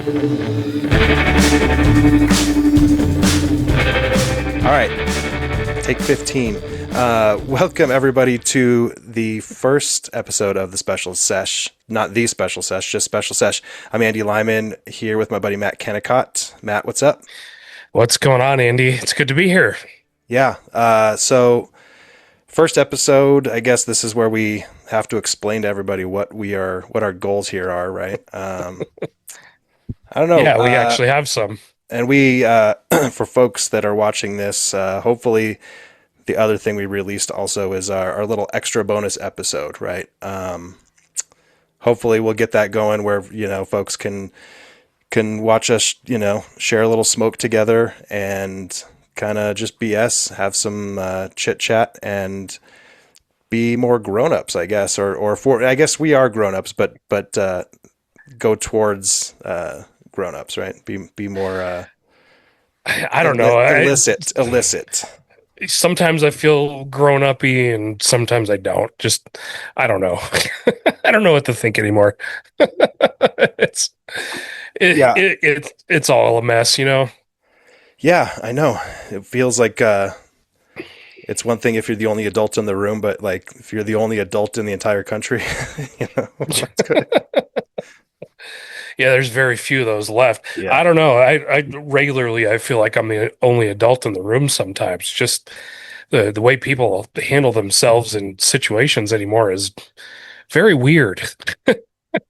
All right, take 15. Welcome everybody to the first episode of the Special Sesh. Not the Special Sesh, just Special Sesh. I'm Andy Lyman here with my buddy Matt Kennicott. Matt, what's up? What's going on, Andy? It's good to be here. Yeah. So first episode, I guess this is where we have to explain to everybody what our goals here are, right? I don't know. Yeah, we actually have some. And we, for folks that are watching this, hopefully the other thing we released also is our little extra bonus episode, right? Hopefully we'll get that going where, folks can watch us, share a little smoke together and kind of just BS, have some chit chat and be more grown-ups, I guess, I guess we are grown-ups, but go towards grown-ups, right? Be more I don't know. Illicit. Sometimes I feel grown uppy, and sometimes I don't. Just I don't know. I don't know what to think anymore. it's Yeah. it's all a mess, you know. Yeah, I know. It feels like it's one thing if you're the only adult in the room, but like if you're the only adult in the entire country, it's good. Yeah, there's very few of those left. Yeah. I don't know. I regularly I feel like I'm the only adult in the room sometimes. Just the way people handle themselves in situations anymore is very weird.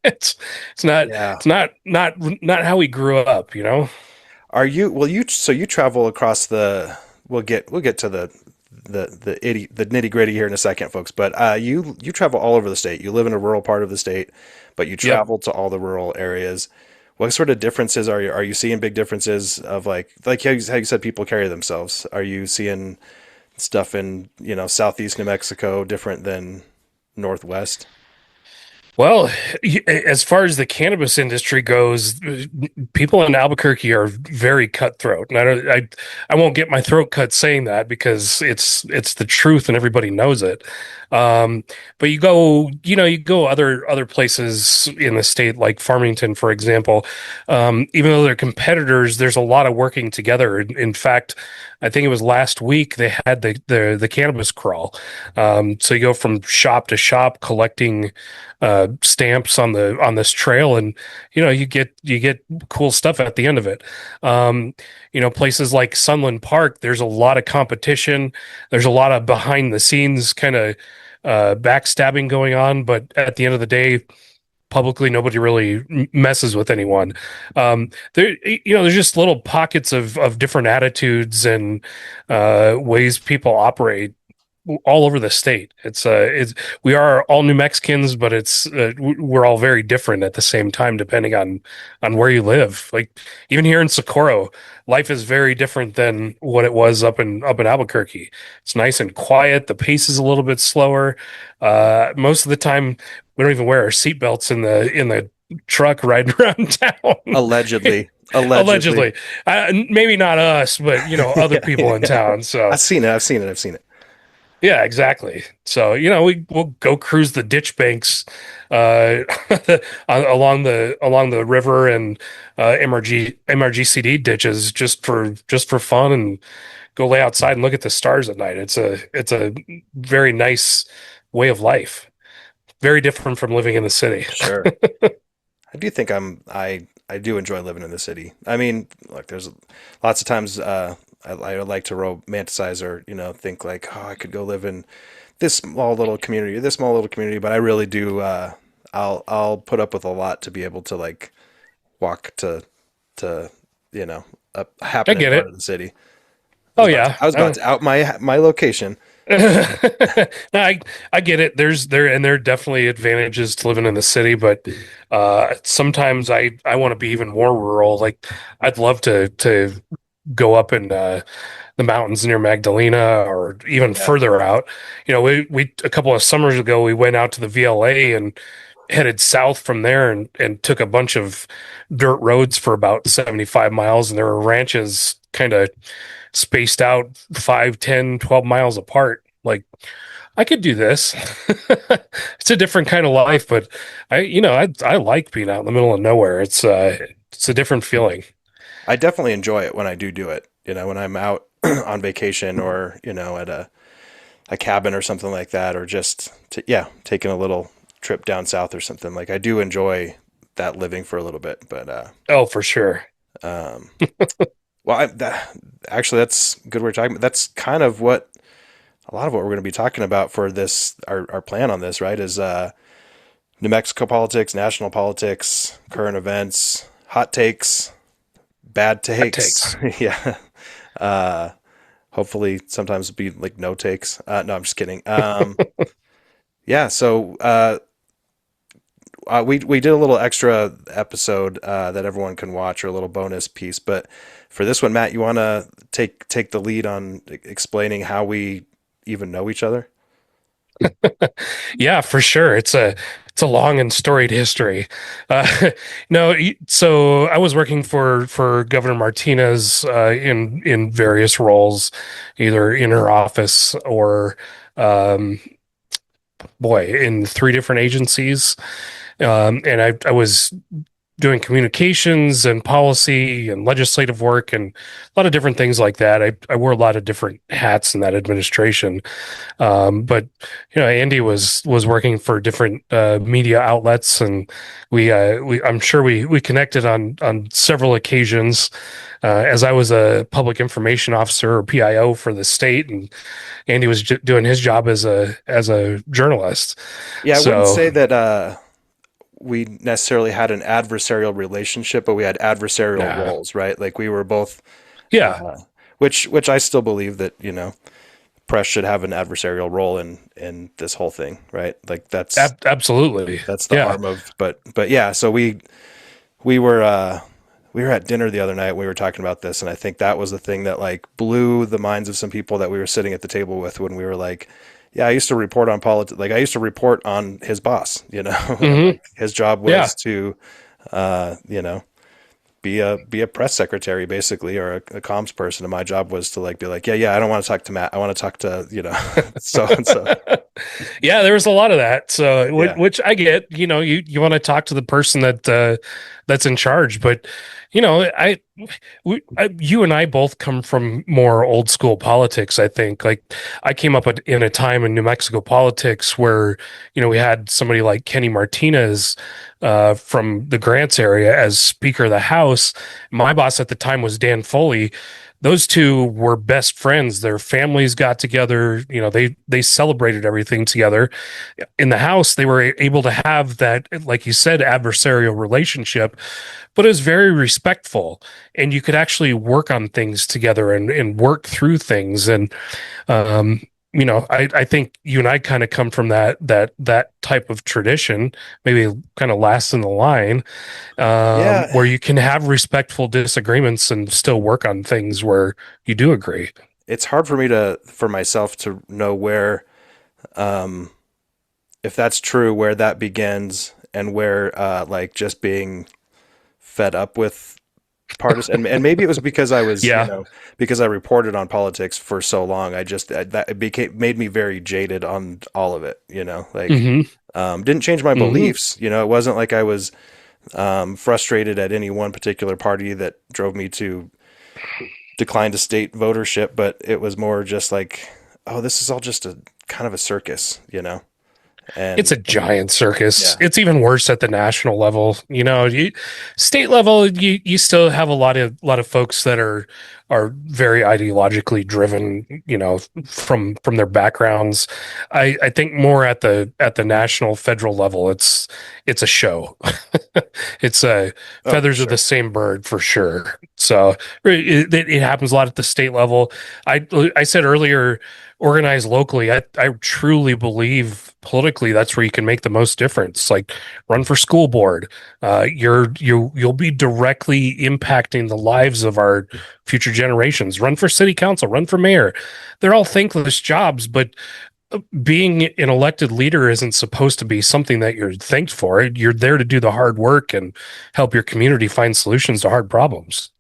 it's it's not Yeah. it's not how we grew up, you know? So you travel across we'll get to the nitty gritty here in a second, folks. But you travel all over the state. You live in a rural part of the state, but you Yep. travel to all the rural areas. What sort of differences are you seeing? Big differences of like how you said people carry themselves. Are you seeing stuff in southeast New Mexico different than northwest? Well, as far as the cannabis industry goes, people in Albuquerque are very cutthroat, and I won't get my throat cut saying that because it's the truth and everybody knows it. But you go other places in the state, like Farmington, for example. Even though they're competitors, there's a lot of working together. In fact, I think it was last week they had the cannabis crawl. So you go from shop to shop collecting stamps on this trail, and you get cool stuff at the end of it. Places like Sunland Park, there's a lot of competition. There's a lot of behind the scenes kind of backstabbing going on, but at the end of the day, publicly nobody really messes with anyone. There's just little pockets of different attitudes and ways people operate all over the state. We are all New Mexicans, but we're all very different at the same time, depending on where you live. Like even here in Socorro, life is very different than what it was up in Albuquerque. It's nice and quiet. The pace is a little bit slower. Most of the time, we don't even wear our seatbelts in the truck riding around town. Allegedly. Allegedly, maybe not us, but other people in town. So I've seen it. yeah, exactly. So, we'll go cruise the ditch banks along the river and MRGCD ditches just for fun, and go lay outside and look at the stars at night. It's a very nice way of life. Very different from living in the city. Sure. I do think I do enjoy living in the city. I mean, like there's lots of times I like to romanticize or think like, oh, I could go live in this small little community, but I really do. I'll put up with a lot to be able to like walk to a I happening get part it. of the city. Oh yeah. I was about to out my location. No, I get it. There are definitely advantages to living in the city, but sometimes I want to be even more rural. Like I'd love to go up in the mountains near Magdalena or even Yeah. further out. We a couple of summers ago we went out to the VLA and headed south from there and took a bunch of dirt roads for about 75 miles, and there were ranches kind of spaced out 5, 10, 12 miles apart. Like I could do this. It's a different kind of life, but I like being out in the middle of nowhere. It's It's a different feeling. I definitely enjoy it when I do it. You know, when I'm out on vacation or, you know, at a cabin or something like that, or just, yeah, taking a little trip down south or something. Like, I do enjoy that living for a little bit. But, Oh, for sure. um, well, actually, that's good. We're talking about. That's kind of what a lot of what we're going to be talking about for this, our plan on this, right? Is, New Mexico politics, national politics, current events, hot takes, bad Hot takes. takes. Yeah. Uh, Hopefully sometimes it'd be like no takes. No, I'm just kidding. Yeah. So, we did a little extra episode, that everyone can watch, or a little bonus piece. But for this one, Matt, you want to take the lead on explaining how we even know each other? Yeah, for sure. It's a long and storied history. No, so I was working for Governor Martinez in various roles, either in her office or um, boy, in three different agencies. And I was doing communications and policy and legislative work and a lot of different things like that. I wore a lot of different hats in that administration. But Andy was working for different media outlets, and we I'm sure we connected on several occasions. As I was a public information officer or PIO for the state, and Andy was doing his job as a journalist. Yeah, I wouldn't So say that we necessarily had an adversarial relationship, but we had adversarial nah, roles, right? Like, we were both, yeah, uh, which I still believe that, you know, press should have an adversarial role in this whole thing, right? Like, absolutely, that's the yeah. arm of, but yeah. So we were we were at dinner the other night. We were talking about this, and I think that was the thing that like blew the minds of some people that we were sitting at the table with, when we were like, yeah, I used to report on politics. Like, I used to report on his boss, you know, and Hmm. like his job Yeah. was to, you know, be a press secretary basically, or a comms person, and my job was to like be like, yeah, I don't want to talk to Matt. I want to talk to, you know, so and so. Yeah, there was a lot of that. So, Yeah. which I get, you want to talk to the person that's in charge, but you and I both come from more old school politics. I think, like, I came up in a time in New Mexico politics where we had somebody like Kenny Martinez from the Grants area as Speaker of the House. My boss at the time was Dan Foley. Those two were best friends. Their families got together. They celebrated everything together. In the house, they were able to have that, like you said, adversarial relationship, but it was very respectful, and you could actually work on things together and work through things. And um, I think you and I kind of come from that type of tradition, maybe kind of last in the line, Yeah. where you can have respectful disagreements and still work on things where you do agree. It's hard for me for myself to know where, um, if that's true, where that begins, and where, like, just being fed up with partisan, and maybe it was because I was, you Yeah. know, because I reported on politics for so long. I just, that it became made me very jaded on all of it, you know, like, Hmm. didn't change my Hmm. beliefs. You know, it wasn't like I was, frustrated at any one particular party that drove me to decline to state votership, but it was more just like, oh, this is all just a kind of a circus, you know? It's And a giant circus. yeah, It's even worse at the national level. State level, you still have a lot of folks that are very ideologically driven. From their backgrounds. I think more at the national federal level, it's a show. It's oh, for feathers of the sure. same bird for sure. So it happens a lot at the state level. I said earlier, organize locally. I truly believe politically that's where you can make the most difference. Like, run for school board. You'll be directly impacting the lives of our future generations. Run for city council. Run for mayor. They're all thankless jobs, but being an elected leader isn't supposed to be something that you're thanked for. You're there to do the hard work and help your community find solutions to hard problems.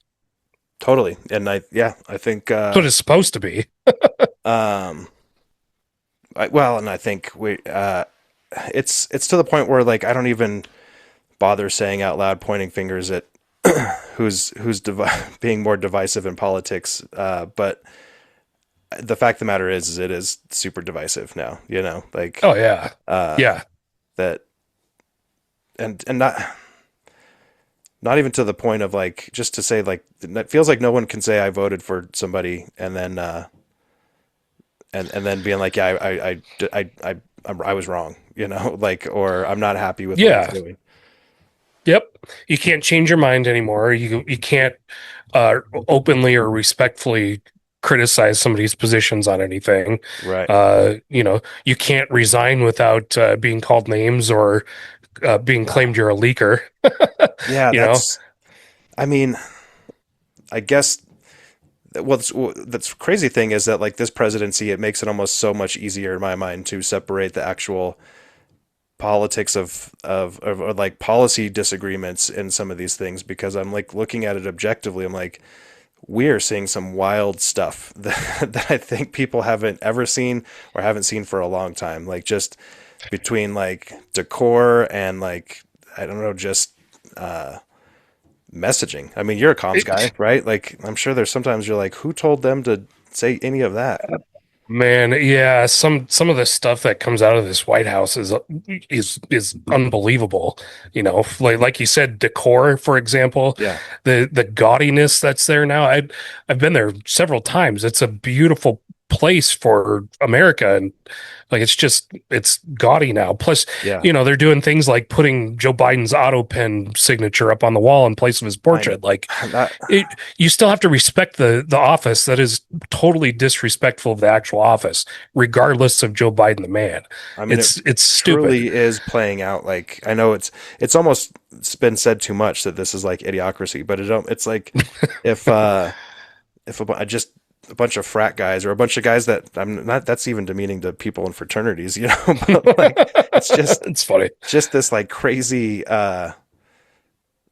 Totally. And yeah, I think, That's what it's supposed to be. um, well, and I think it's to the point where, like, I don't even bother saying out loud, pointing fingers at being more divisive in politics. But the fact of the matter is it is super divisive now. Like Oh yeah. uh, Yeah. that, and not even to the point of like just to say like it feels like no one can say I voted for somebody and then and then being like yeah I was wrong, like, or I'm not happy with what he's Yeah. doing. Yep. You can't change your mind anymore. You can't openly or respectfully criticize somebody's positions on anything. Right. You can't resign without being called names or being claimed you're a leaker. Yeah, you know, I mean, I guess that's crazy thing is that like this presidency, it makes it almost so much easier in my mind to separate the actual politics of or like policy disagreements in some of these things because I'm like looking at it objectively. I'm like, we are seeing some wild stuff that I think people haven't ever seen or haven't seen for a long time. Like just between like decor and like I don't know, just messaging. I mean, you're a comms guy, it, right? Like I'm sure there's sometimes you're like, who told them to say any of that? Man, yeah, some of the stuff that comes out of this White House is unbelievable. Like you said, decor, for example, Yeah, the gaudiness that's there now. I've been there several times. It's a beautiful place for America, and like it's gaudy now. Plus, yeah. they're doing things like putting Joe Biden's auto pen signature up on the wall in place of his I portrait. Like that. you still have to respect the office. That is totally disrespectful of the actual office, regardless of Joe Biden the man. I mean, it It's stupid. truly is playing out. Like I know it's almost it's been said too much that this is like idiocracy, but it don't. It's like if just a bunch of frat guys or a bunch of guys that I'm not. That's even demeaning to people in fraternities, But like it's It's funny. just this like crazy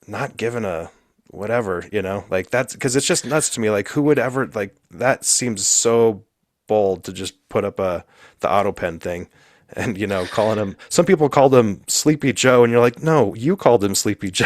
not giving a whatever, like that's because it's just nuts to me. Like who would ever like that seems so bold to just put up the auto pen thing and calling him some people called him Sleepy Joe and you're like, no, you called him Sleepy Joe.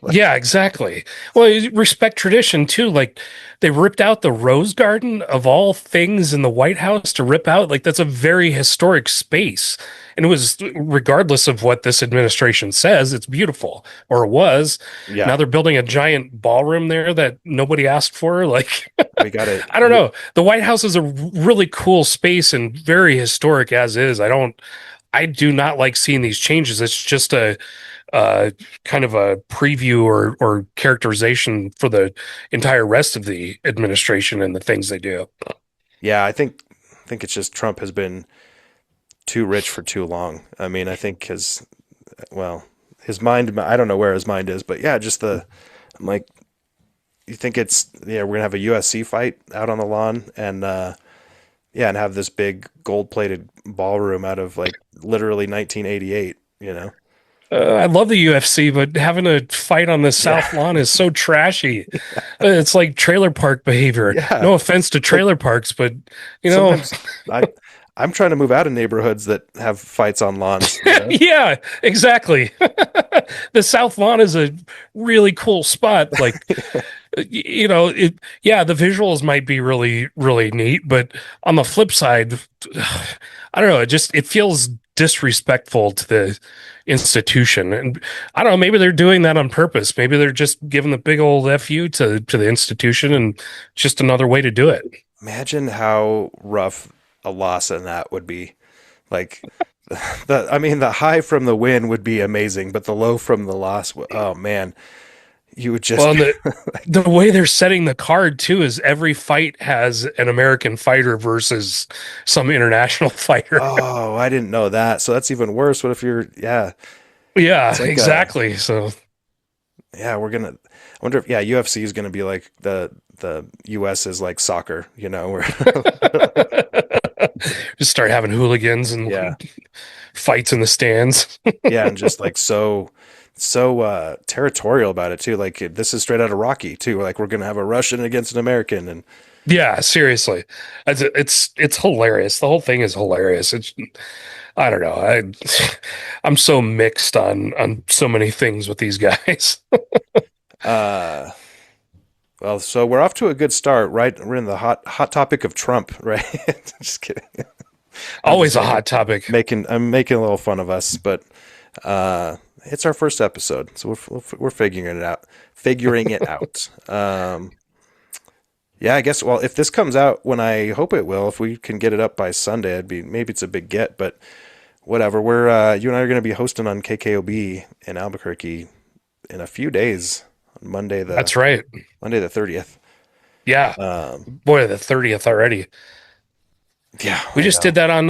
Like, Yeah, exactly. Well, you respect tradition too. Like they ripped out the Rose Garden of all things in the White House to rip out. Like that's a very historic space. And it was, regardless of what this administration says, it's beautiful, or it was. yeah, Now they're building a giant ballroom there that nobody asked for. Like, we got it. I don't know. The White House is a really cool space and very historic as is. I do not like seeing these changes. It's just a uh, kind of a preview or characterization for the entire rest of the administration and the things they do. Yeah, I think it's just Trump has been too rich for too long. I mean, I think his mind, I don't know where his mind is, but yeah, just I'm like, you think we're gonna have a USC fight out on the lawn and yeah, and have this big gold plated ballroom out of like literally 1988, I love the UFC, but having a fight on the Yeah. South Lawn is so trashy. It's like trailer park behavior. Yeah. No offense to Like trailer parks, but you know, sometimes I I'm trying to move out of neighborhoods that have fights on lawns. yeah, exactly. The South Lawn is a really cool spot. Like, yeah, the visuals might be really, really neat, but on the flip side, I don't know, it feels disrespectful to the institution. And I don't know, maybe they're doing that on purpose. Maybe they're just giving the big old FU to the institution and just another way to do it. Imagine how rough a loss in that would be. Like I mean the high from the win would be amazing, but the low from the loss, oh man, you would Well, just and the way they're setting the card too is every fight has an American fighter versus some international fighter. oh, I didn't know that. So that's even worse. What if yeah, Yeah, it's like exactly. So yeah, I wonder if yeah, UFC is gonna be like the US is like soccer, where just start having hooligans yeah. and fights in the stands. Yeah, and just like so territorial about it too. Like this is straight out of Rocky too. Like we're gonna have a Russian against an American, and Yeah, seriously. It's hilarious. The whole thing is hilarious. I don't know. I'm so mixed on so many things with these guys. Uh, well, so we're off to a good start, right? We're in the hot topic of Trump, right? Just kidding. I'm just Always a hot topic. I'm making a little fun of us, but it's our first episode, so we're figuring it out. Yeah, I guess. Well, if this comes out when I hope it will, if we can get it up by Sunday, it'd be maybe it's a big get, but whatever. We're you and I are going to be hosting on KKOB in Albuquerque in a few days on That's right. Monday the 30th. Yeah. Um, Boy, the 30th already. yeah, We I just know. did that on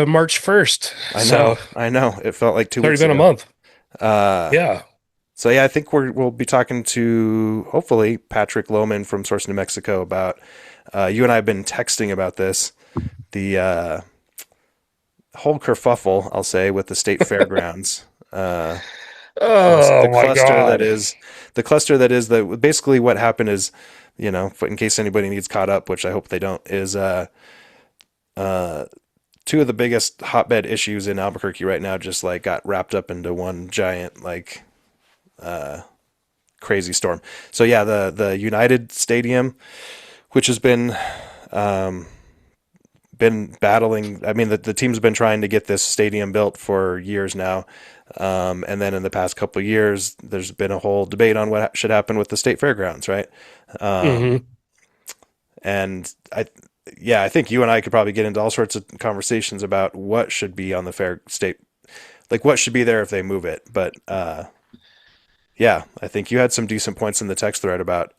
March 1st. I know. So I know. It felt like two it's already weeks been a ago. month. Uh, Yeah. so yeah, I think we'll be talking to hopefully Patrick Lohman from Source, New Mexico about you and I have been texting about this, the whole kerfuffle, I'll say, with the state fairgrounds. Oh The my cluster that God. is the basically what happened is, in case anybody needs caught up, which I hope they don't, is uh, two of the biggest hotbed issues in Albuquerque right now just like got wrapped up into one giant like crazy storm. So yeah, the United Stadium, which has been battling. I mean, the team's been trying to get this stadium built for years now. And then in the past couple of years, there's been a whole debate on what should happen with the state fairgrounds, right? Um, Hmm. and yeah, I think you and I could probably get into all sorts of conversations about what should be on the fair state, like what should be there if they move it. But yeah, I think you had some decent points in the text thread about,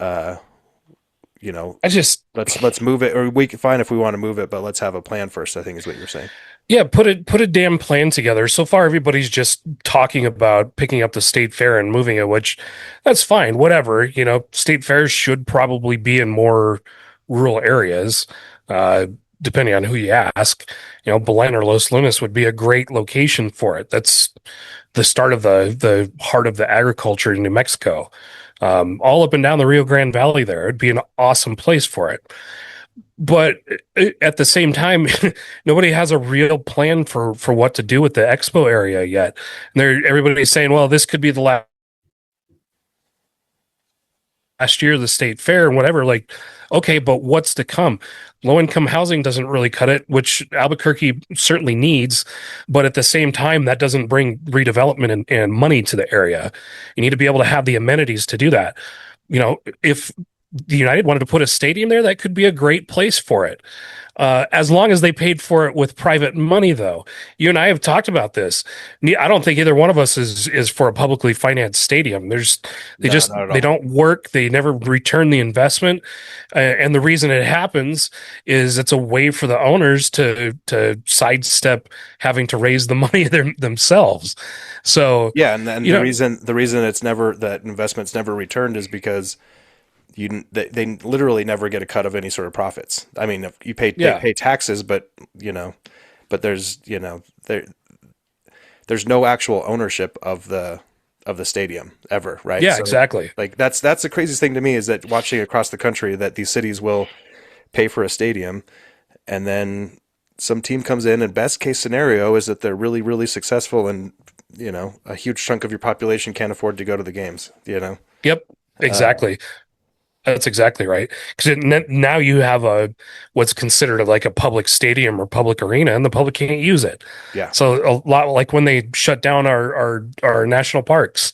you know, I just let's move it, or we can find if we want to move it, but let's have a plan first. I think is what you're saying. Yeah, put a damn plan together. So far, everybody's just talking about picking up the state fair and moving it, which that's fine, whatever. State fairs should probably be in more rural areas, uh, depending on who you ask. Belen or Los Lunas would be a great location for it. That's the start of the heart of the agriculture in New Mexico. All up and down the Rio Grande Valley there. It'd be an awesome place for it. But at the same time, nobody has a real plan for what to do with the expo area yet. And everybody's saying, well, this could be the last year of the state fair and whatever. Like, okay, but what's to come? Low income housing doesn't really cut it, which Albuquerque certainly needs. But at the same time, that doesn't bring redevelopment and money to the area. You need to be able to have the amenities to do that. If the United wanted to put a stadium there, that could be a great place for it. As long as they paid for it with private money, though. You and I have talked about this. I don't think either one of us is for a publicly financed stadium. No, not at They all. don't work. They never return the investment, and the reason it happens is it's a way for the owners to sidestep having to raise the money themselves. So, Yeah, and then you know, the reason it's never that investment's never returned is because they literally never get a cut of any sort of profits. I mean, if they yeah, pay taxes, but but there's no actual ownership of the stadium ever, right? yeah, So exactly. like that's the craziest thing to me is that watching across the country that these cities will pay for a stadium and then some team comes in and best case scenario is that they're really really successful and a huge chunk of your population can't afford to go to the games. Yep, uh, exactly. That's exactly right. Because now you have what's considered like a public stadium or public arena, and the public can't use it. yeah. So a lot like when they shut down our national parks,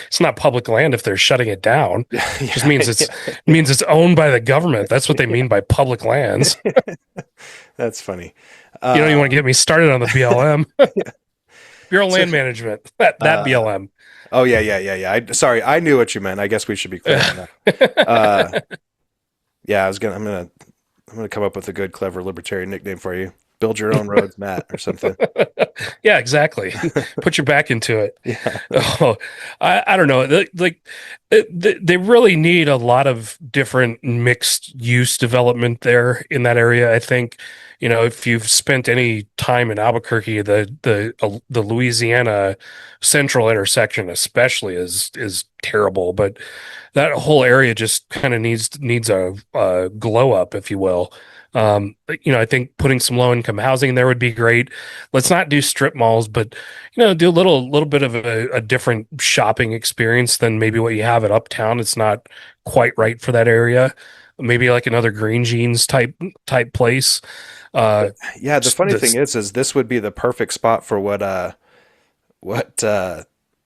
it's not public land if they're shutting it down. It just Yeah, means it's owned by the government. That's what they yeah. mean by public lands. That's funny. You don't even want uh, to get me started on the BLM, Bureau of so Land Management. That uh, BLM. oh yeah. Sorry, I knew what you meant. I guess we should be clear on that. uh, yeah, I'm gonna come up with a good clever libertarian nickname for you. Build your own roads, Matt, or something. Yeah, exactly. Put your back into it. Yeah. Oh, I don't know. They really need a lot of different mixed use development there in that area. I think, if you've spent any time in Albuquerque, the Louisiana Central intersection especially is terrible. But that whole area just kind of needs a glow up, if you will. I think putting some low income housing there would be great. Let's not do strip malls, but do a little bit of a different shopping experience than maybe what you have at Uptown. It's not quite right for that area. Maybe like another Green Jeans type place. Uh, Yeah, the funny thing this, is this would be the perfect spot for what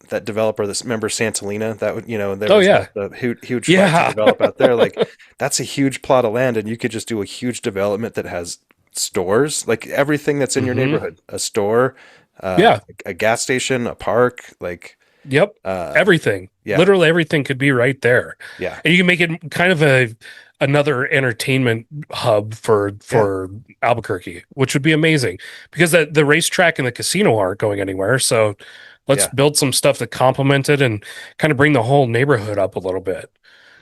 that developer, this member Santalina, that would, there oh was yeah, the huge flex to yeah. develop out there. Like that's a huge plot of land, and you could just do a huge development that has stores, like everything that's in your hmm neighborhood, a store, Yeah. a gas station, a park, like Yep. uh, Everything. yeah, Literally everything could be right there. yeah, And you can make it kind of a another entertainment hub for yeah, Albuquerque, which would be amazing because the racetrack and the casino aren't going anywhere. So let's yeah, build some stuff to complement it and kind of bring the whole neighborhood up a little bit.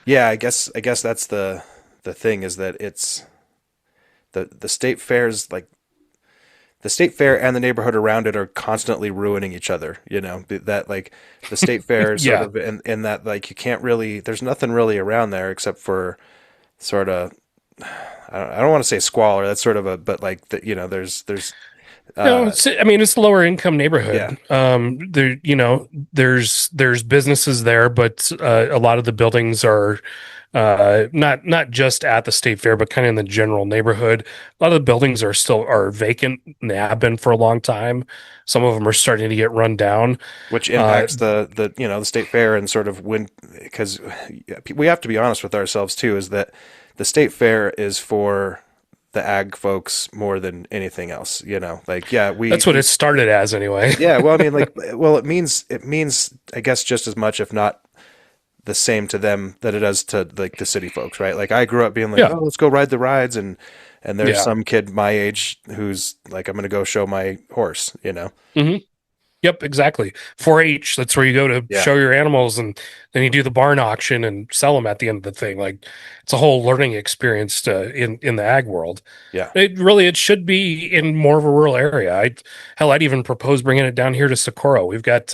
yeah. I guess that's the thing is that it's the state fairs, like the state fair and the neighborhood around it are constantly ruining each other. That like the state fair is sort Yeah. of in that like you can't really, there's nothing really around there except for sort of, I don't want to say squalor. That's sort of a, but like there's No, uh I mean it's a lower income yeah, neighborhood. There's businesses there, but a lot of the buildings are not just at the state fair, but kind of in the general neighborhood. A lot of the buildings are vacant and they have been for a long time. Some of them are starting to get run down. which Uh, impacts the state fair and sort of when, because we have to be honest with ourselves too, is that the state fair is for the ag folks more than anything else. Like yeah, we that's what it we started as anyway. yeah, well, I mean, like, well, it means, I guess, just as much, if not the same to them that it does to like the city folks, right? Like, I grew up being like, Yeah. oh, let's go ride the rides, and there's Yeah. some kid my age who's like, I'm gonna go show my horse. hmm Yep, exactly. 4-H, that's where you go to Yeah, show your animals and then you do the barn auction and sell them at the end of the thing. Like it's a whole learning experience in the ag world. yeah. It should be in more of a rural area. I'd even propose bringing it down here to Socorro. We've got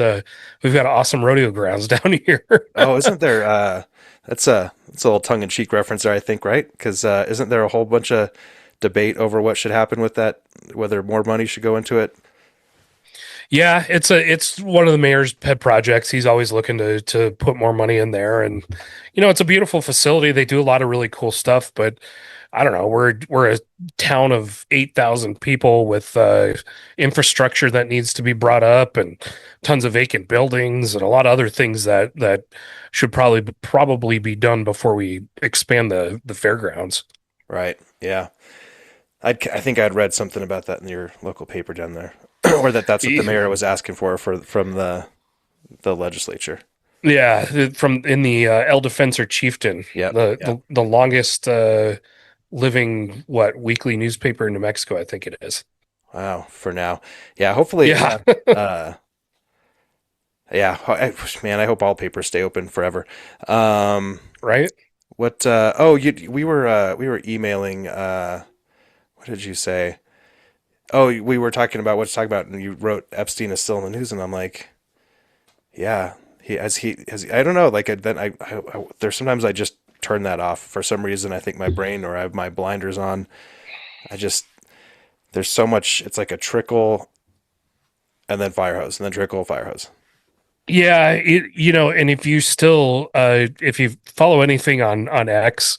awesome rodeo grounds down here. Oh, isn't there? That's a little tongue in cheek reference there, I think, right? Because isn't there a whole bunch of debate over what should happen with that, whether more money should go into it? Yeah, it's one of the mayor's pet projects. He's always looking to put more money in there, and it's a beautiful facility. They do a lot of really cool stuff, but I don't know. We're a town of 8,000 people with infrastructure that needs to be brought up, and tons of vacant buildings, and a lot of other things that should probably be done before we expand the fairgrounds. Right. Yeah. I think I'd read something about that in your local paper down there, or that's what the mayor was asking for from the legislature. Yeah, from in the El Defensor Chieftain, Yep. the Yeah. the longest living weekly newspaper in New Mexico, I think it is. Wow. For now. Yeah. Hopefully. Yeah, Yeah. Uh, yeah. Man, I hope all papers stay open forever. Um, right. what? Oh, we were emailing. What did you say? Oh, we were talking about what to talk about, and you wrote Epstein is still in the news, and I'm like, yeah, he has. I don't know. Like then there's sometimes I just turn that off for some reason. I think my brain, or I have my blinders on. I just, there's so much. It's like a trickle and then fire hose and then trickle fire hose. Yeah, and if you follow anything on X,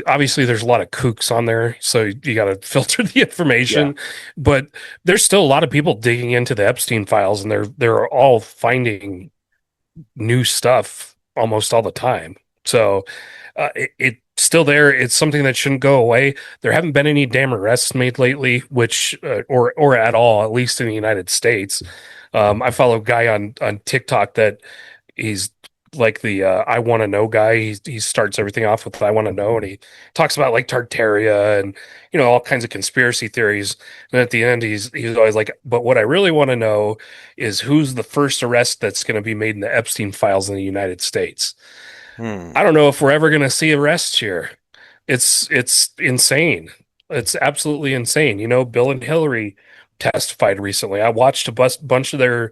obviously there's a lot of kooks on there, so you got to filter the Yeah. information. But there's still a lot of people digging into the Epstein files, and they're all finding new stuff almost all the time. So it's still there. It's something that shouldn't go away. There haven't been any damn arrests made lately, which or at all, at least in the United States. I follow a guy on TikTok that he's like the I want to know guy. He starts everything off with I want to know, and he talks about like Tartaria and all kinds of conspiracy theories. And at the end, he's always like, but what I really want to know is who's the first arrest that's going to be made in the Epstein files in the United States. Hmm. I don't know if we're ever going to see arrests here. It's insane. It's absolutely insane. Bill and Hillary testified recently. I watched a bunch of their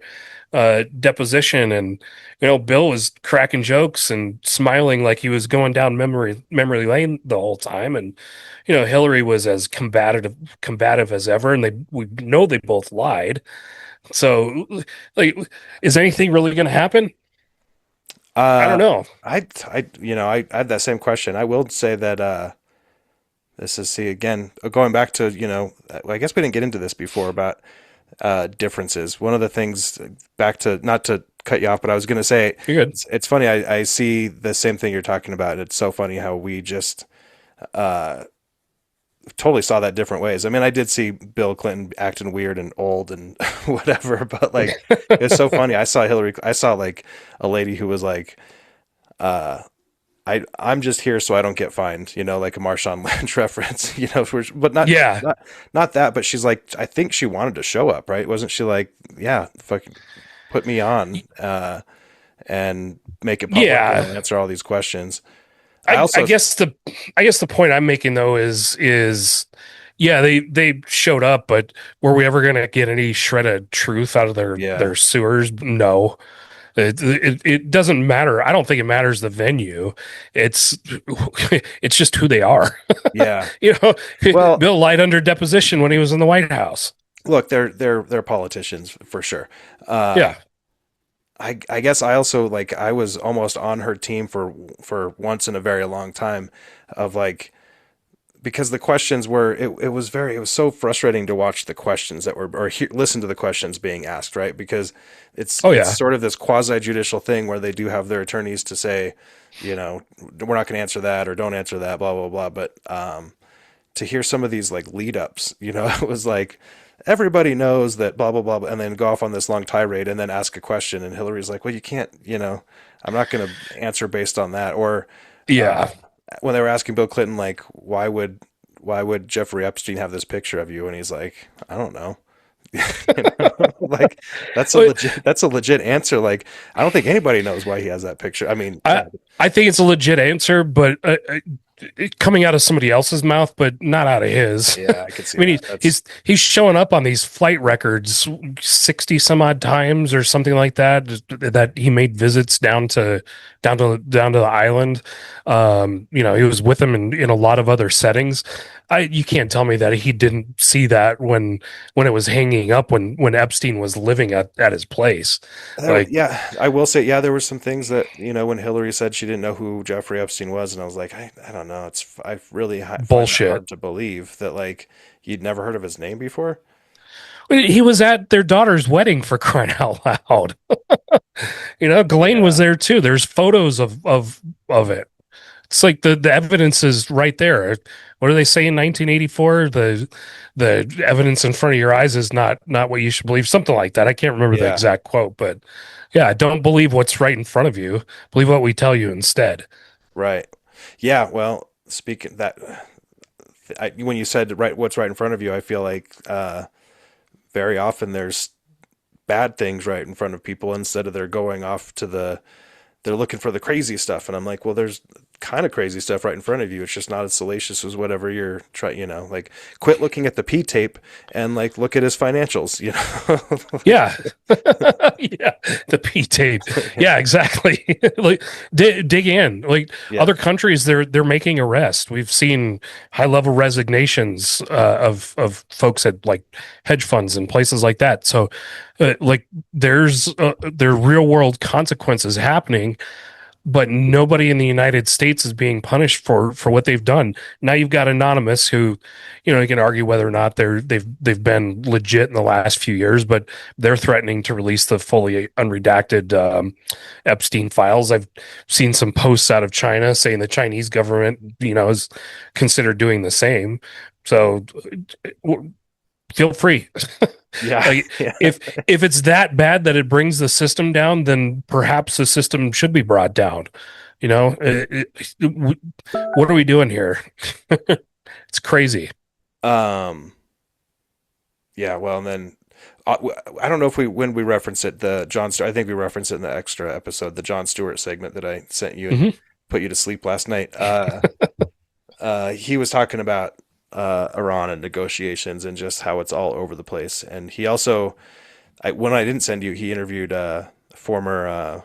deposition, and Bill was cracking jokes and smiling like he was going down memory lane the whole time, and Hillary was as combative as ever, and we know they both lied. So, like, is anything really going to happen? I don't Uh, know. I had that same question. I will say that this is see again going back to I guess we didn't get into this before about differences. One of the things back to not to cut you off, but I was going to say You're good. it's funny. I see the same thing you're talking about. It's so funny how we just uh, totally saw that different ways. I mean, I did see Bill Clinton acting weird and old and whatever, but like it's so funny. I saw Hillary. I saw like a lady who was like, uh, I'm just here so I don't get fined, like a Marshawn Lynch reference, but Yeah, not that, but she's like, I think she wanted to show up, right? Wasn't she like, yeah, fucking put me on, and make it public, yeah. answer all these questions. I I also, guess the point I'm making though is yeah, they showed up, but were we ever gonna get any shred of truth out of yeah, their sewers? No. It doesn't matter. I don't think it matters the venue. It's it's just who they are. yeah. You know, Well, Bill lied under deposition when he was in the White House. look, they're politicians for sure. Uh, Yeah. I guess I also like I was almost on her team for once in a very long time, of like because the questions were it was so frustrating to watch the questions that were listen to the questions being asked, right? Because Oh it's yeah. sort of this quasi judicial thing where they do have their attorneys to say, we're not going to answer that or don't answer that, blah blah blah. But to hear some of these like lead ups, it was like everybody knows that blah blah blah, and then go off on this long tirade and then ask a question, and Hillary's like, well, you can't, I'm not going to answer based on that. Or Yeah. uh, when they were asking Bill Clinton, like, why would Jeffrey Epstein have this picture of you? And he's like, I don't know. Like But that's a legit answer. Like, I don't think anybody knows why he has that picture. I mean, I yeah, I think it's a legit answer, but coming out of somebody else's mouth, but not out of his. yeah, I could I see mean, that. That's he's showing up on these flight records 60 some odd times or something like that, that he made visits down to the island. He was with him in a lot of other settings. You can't tell me that he didn't see that when it was hanging up when Epstein was living at his place. Like, yeah, I will say, yeah, there were some things that, when Hillary said she didn't know who Jeffrey Epstein was, and I was like, I don't know. I really find that bullshit. hard to believe that, like, you'd never heard of his name before. He was at their daughter's wedding, for crying out loud. Ghislaine was Yeah. there too. There's photos of it. It's like the evidence is right there. What do they say in 1984? The evidence in front of your eyes is not what you should believe. Something like that. I can't remember the Yeah. exact quote, but yeah, don't believe what's right in front of you. Believe what we tell you instead. Right. Yeah. Well, speaking that, when you said what's right in front of you, I feel like very often there's bad things right in front of people instead of they're going off to they're looking for the crazy stuff. And I'm like, well, there's kind of crazy stuff right in front of you. It's just not as salacious as whatever you're trying, like quit looking at the P tape and like look at his financials, Yeah. Yeah. The P tape. Yeah, exactly. Like dig in. Like yeah. other countries, they're making arrests. We've seen high level resignations of folks at like hedge funds and places like that. So like there are real world consequences happening, but nobody in the United States is being punished for what they've done. Now you've got Anonymous, who, you can argue whether or not they've been legit in the last few years, but they're threatening to release the fully unredacted Epstein files. I've seen some posts out of China saying the Chinese government, is considered doing the same. So feel free. Yeah. Like Yeah. if it's that bad that it brings the system down, then perhaps the system should be brought down. What are we doing here? It's crazy. Um, yeah. Well, and then uh, I don't know if when we reference it, the John Stewart, I think we referenced it in the extra episode, the John Stewart segment that I sent you and Hmm. put you to sleep last night. He was talking about Iran and negotiations and just how it's all over the place. And he also, when I didn't send you, he interviewed a former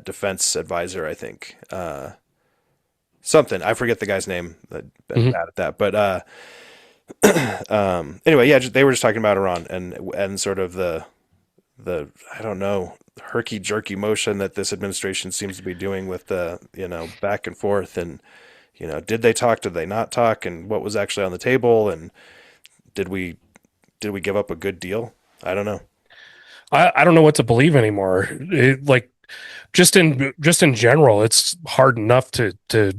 defense advisor, I think. Something I forget the guy's name. I've been Mhm. bad at that, but anyway, yeah, they were just talking about Iran and sort of the I don't know herky jerky motion that this administration seems to be doing with the back and forth and did they talk, did they not talk, and what was actually on the table, and did we did we give up a good deal? I don't know. I don't know what to believe anymore. Like just in general, it's hard enough to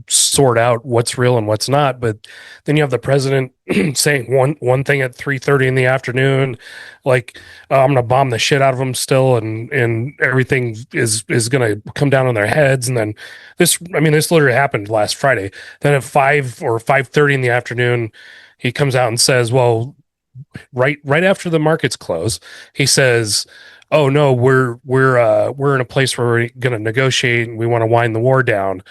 sort out what's real and what's not. But then you have the president saying one thing at 3:30 in the afternoon, like I'm going to bomb the shit out of them still, and everything is going to come down on their heads. And then I mean, this literally happened last Friday. Then at 5 or 5:30 in the afternoon, he comes out and says, "Well, right after the markets close, he says." Oh no, we're in a place where we're going to negotiate and we want to wind the war down.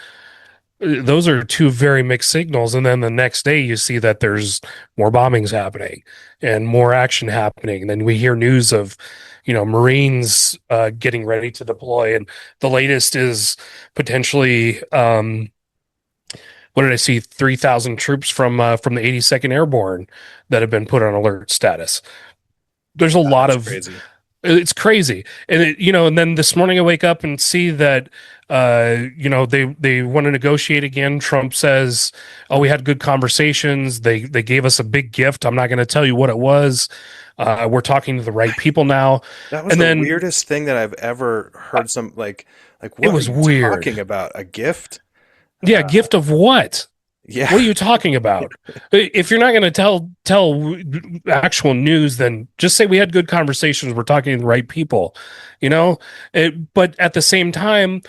Those are two very mixed signals. And then the next day, you see that there's more bombings happening and more action happening. And then we hear news of, Marines getting ready to deploy. And the latest is potentially, what did I see? 3,000 troops from the 82nd Airborne that have been put on alert status. There's a lot That's of crazy. it's crazy. And and then this morning I wake up and see that they want to negotiate again. Trump says, "Oh, we had good conversations. They gave us a big gift. I'm not going to tell you what it was. We're talking to the right people now." That was And the then weirdest thing that I've ever uh, heard. Like it what are was you weird. talking about? A gift? Yeah, gift of what? Yeah. What are you talking about? If you're not going to tell actual news, then just say we had good conversations. We're talking to the right people, you know. But at the same time,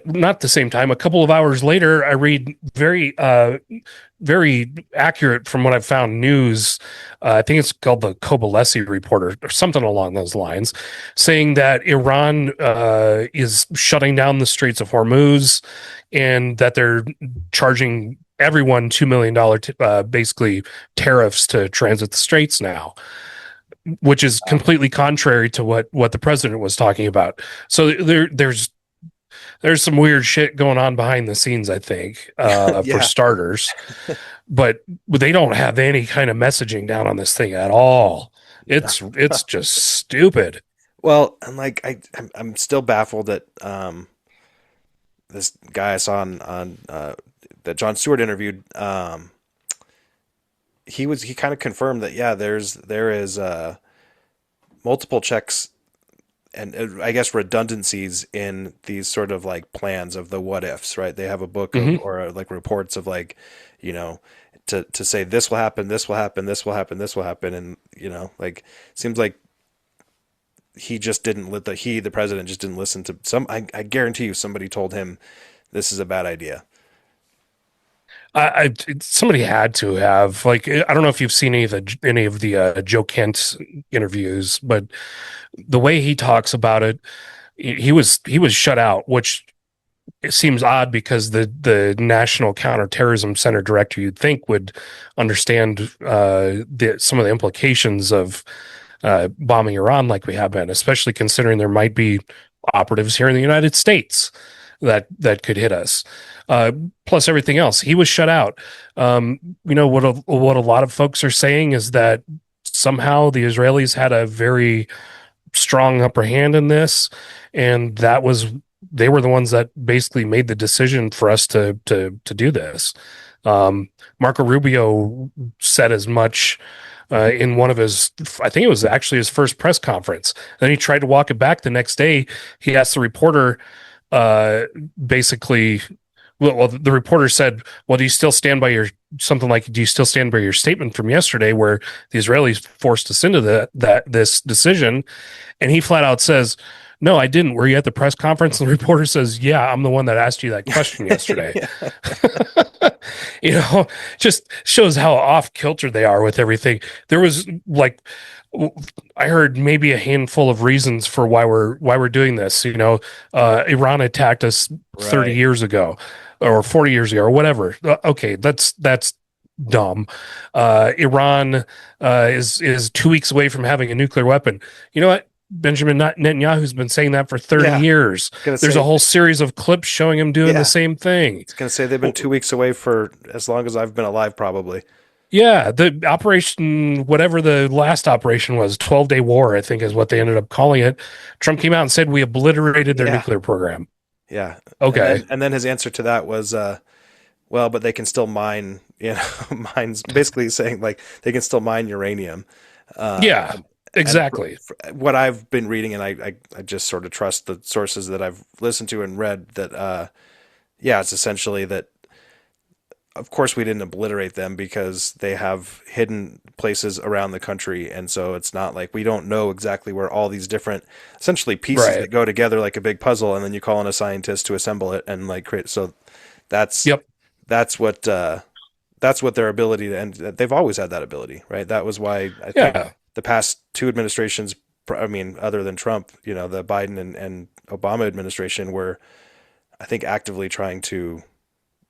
not the same time. A couple of hours later, I read very accurate from what I've found news. I think it's called the Kobalesi report or something along those lines, saying that Iran is shutting down the Straits of Hormuz and that they're charging everyone $2 million basically tariffs to transit the straits now, which is completely contrary to what the president was talking about. So there's some weird shit going on behind the scenes, I think, for Yeah. starters, but they don't have any kind of messaging down on this thing at all. It's just stupid. Well, and like I'm still baffled that this guy I saw on that Jon Stewart interviewed. He kind of confirmed that yeah, there is multiple checks and I guess redundancies in these sort of like plans of the what ifs, right? They have a book of Mm-hmm. or like reports of like, you know, to say this will happen, this will happen, this will happen, this will happen, and like seems like he just didn't let the president just didn't listen to some. I guarantee you somebody told him this is a bad idea. Somebody had to have like I don't know if you've seen any of the Joe Kent interviews, but the way he talks about it, he was shut out, which it seems odd because the National Counterterrorism Center director you'd think would understand some of the implications of bombing Iran like we have been, especially considering there might be operatives here in the United States that could hit us. Uh, Plus everything else, he was shut out. What a lot of folks are saying is that somehow the Israelis had a very strong upper hand in this, and they were the ones that basically made the decision for us to do this. Marco Rubio said as much in one of his, I think it was actually his first press conference. Then he tried to walk it back the next day. He asked the reporter, uh, basically, well, the reporter said, "Well, do you still stand by your something like? Do you still stand by your statement from yesterday, where the Israelis forced us into this decision?" And he flat out says, "No, I didn't. Were you at the press conference?" And the reporter says, "Yeah, I'm the one that asked you that question yesterday." Yeah. you know, just shows how off kilter they are with everything. There was like I heard maybe a handful of reasons for why we're doing this. Iran attacked us 30 Right. years ago or 40 years ago or whatever. Okay, that's dumb. Iran is 2 weeks away from having a nuclear weapon. You know what? Benjamin Netanyahu's been saying that for 30 Yeah, years. gonna There's a say whole series of clips showing him doing the yeah. same thing. It's gonna say they've been Well, 2 weeks away for as long as I've been alive, probably. yeah, the operation, whatever the last operation was, 12-day war, I think is what they ended up calling it. Trump came out and said we obliterated their Yeah, nuclear program. yeah. Okay. And then his answer to that was, well, but they can still mine, mines. Basically saying like they can still mine uranium. Yeah, And exactly. what I've been reading, and I just sort of trust the sources that I've listened to and read that, yeah, it's essentially that of course we didn't obliterate them because they have hidden places around the country, and so it's not like we don't know exactly where all these different essentially pieces Right. that go together like a big puzzle, and then you call in a scientist to assemble it and like create. So that's Yep. that's what that's what their ability to, and they've always had that ability, right? That was why I think Yeah. the past two administrations, I mean, other than Trump, the Biden and Obama administration were, I think, actively trying to,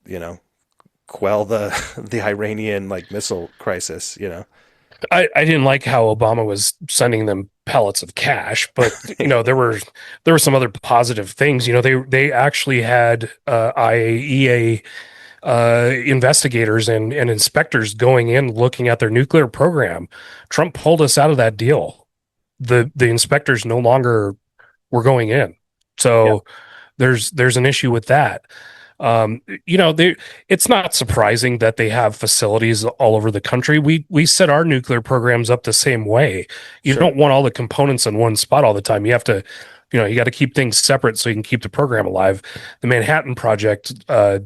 you know, quell the the Iranian like missile crisis. I didn't like how Obama was sending them pellets of cash, but there were some other positive things. They actually had IAEA investigators and inspectors going in looking at their nuclear program. Trump pulled us out of that deal. The inspectors no longer were going in. Yeah, So there's an issue with that. They it's not surprising that they have facilities all over the country. We set our nuclear programs up the same way. You sure. don't want all the components in one spot all the time. You have to, you got to keep things separate so you can keep the program alive. The Manhattan Project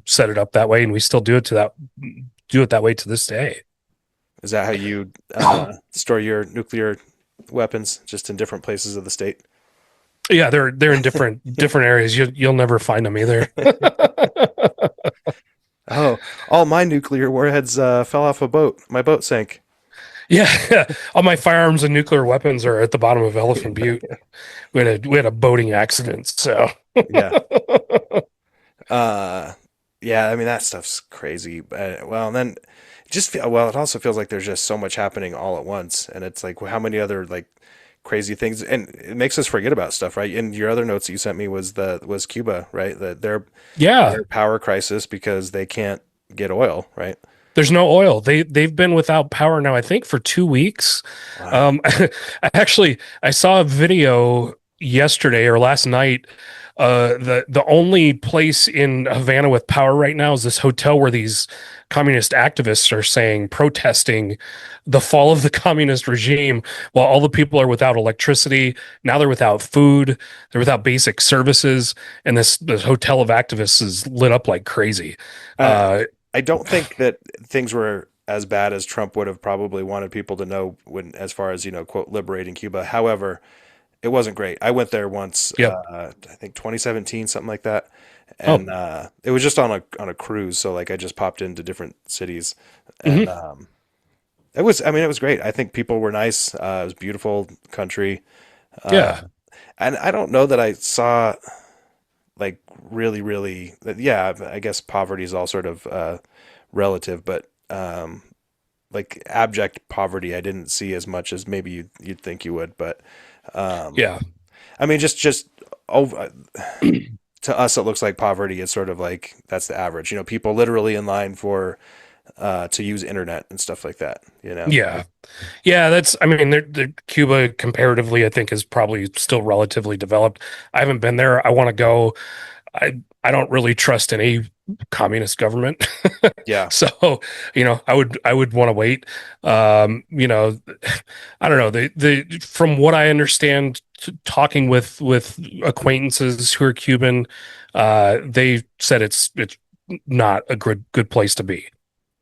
set it up that way, and we still do it that way to this day. Is that how you store your nuclear weapons, just in different places of the state? Yeah, they're in different areas. You'll never find them either. Oh, all my nuclear warheads fell off a boat. My boat sank. Yeah, all my firearms and nuclear weapons are at the bottom of Elephant Butte. We had a boating accident, so Yeah. Uh, yeah. I mean, that stuff's crazy. Well, and then it also feels like there's just so much happening all at once, and it's like, well, how many other like crazy things, and it makes us forget about stuff, right? And your other notes that you sent me was Cuba, right? That yeah, their power crisis because they can't get oil, right? there's no oil. They've been without power now, I think, for 2 weeks. Wow. I saw a video yesterday or last night. The only place in Havana with power right now is this hotel where these communist activists are saying protesting the fall of the communist regime, while all the people are without electricity. Now they're without food, they're without basic services, and this hotel of activists is lit up like crazy. Uh, Uh, I don't think that things were as bad as Trump would have probably wanted people to know when, as far as, quote, liberating Cuba. However, it wasn't great. I went there once, yep. I think 2017, something like that. Oh. And it was just on a cruise, so like I just popped into different cities, and Hmm. I mean, it was great. I think people were nice. It was a beautiful country, uh, Yeah. and I don't know that I saw like really, really. Yeah, I guess poverty is all sort of relative, but like abject poverty, I didn't see as much as maybe you'd think you would. But um, Yeah. I mean, just over to us, it looks like poverty is sort of like that's the average. People literally in line for to use internet and stuff like that. Yeah. Yeah, I mean, Cuba comparatively, I think, is probably still relatively developed. I haven't been there. I want to go. I don't really trust any communist government. Yeah. So, I would want to wait. I don't know. From what I understand, talking with acquaintances who are Cuban, they said it's not a good place to be.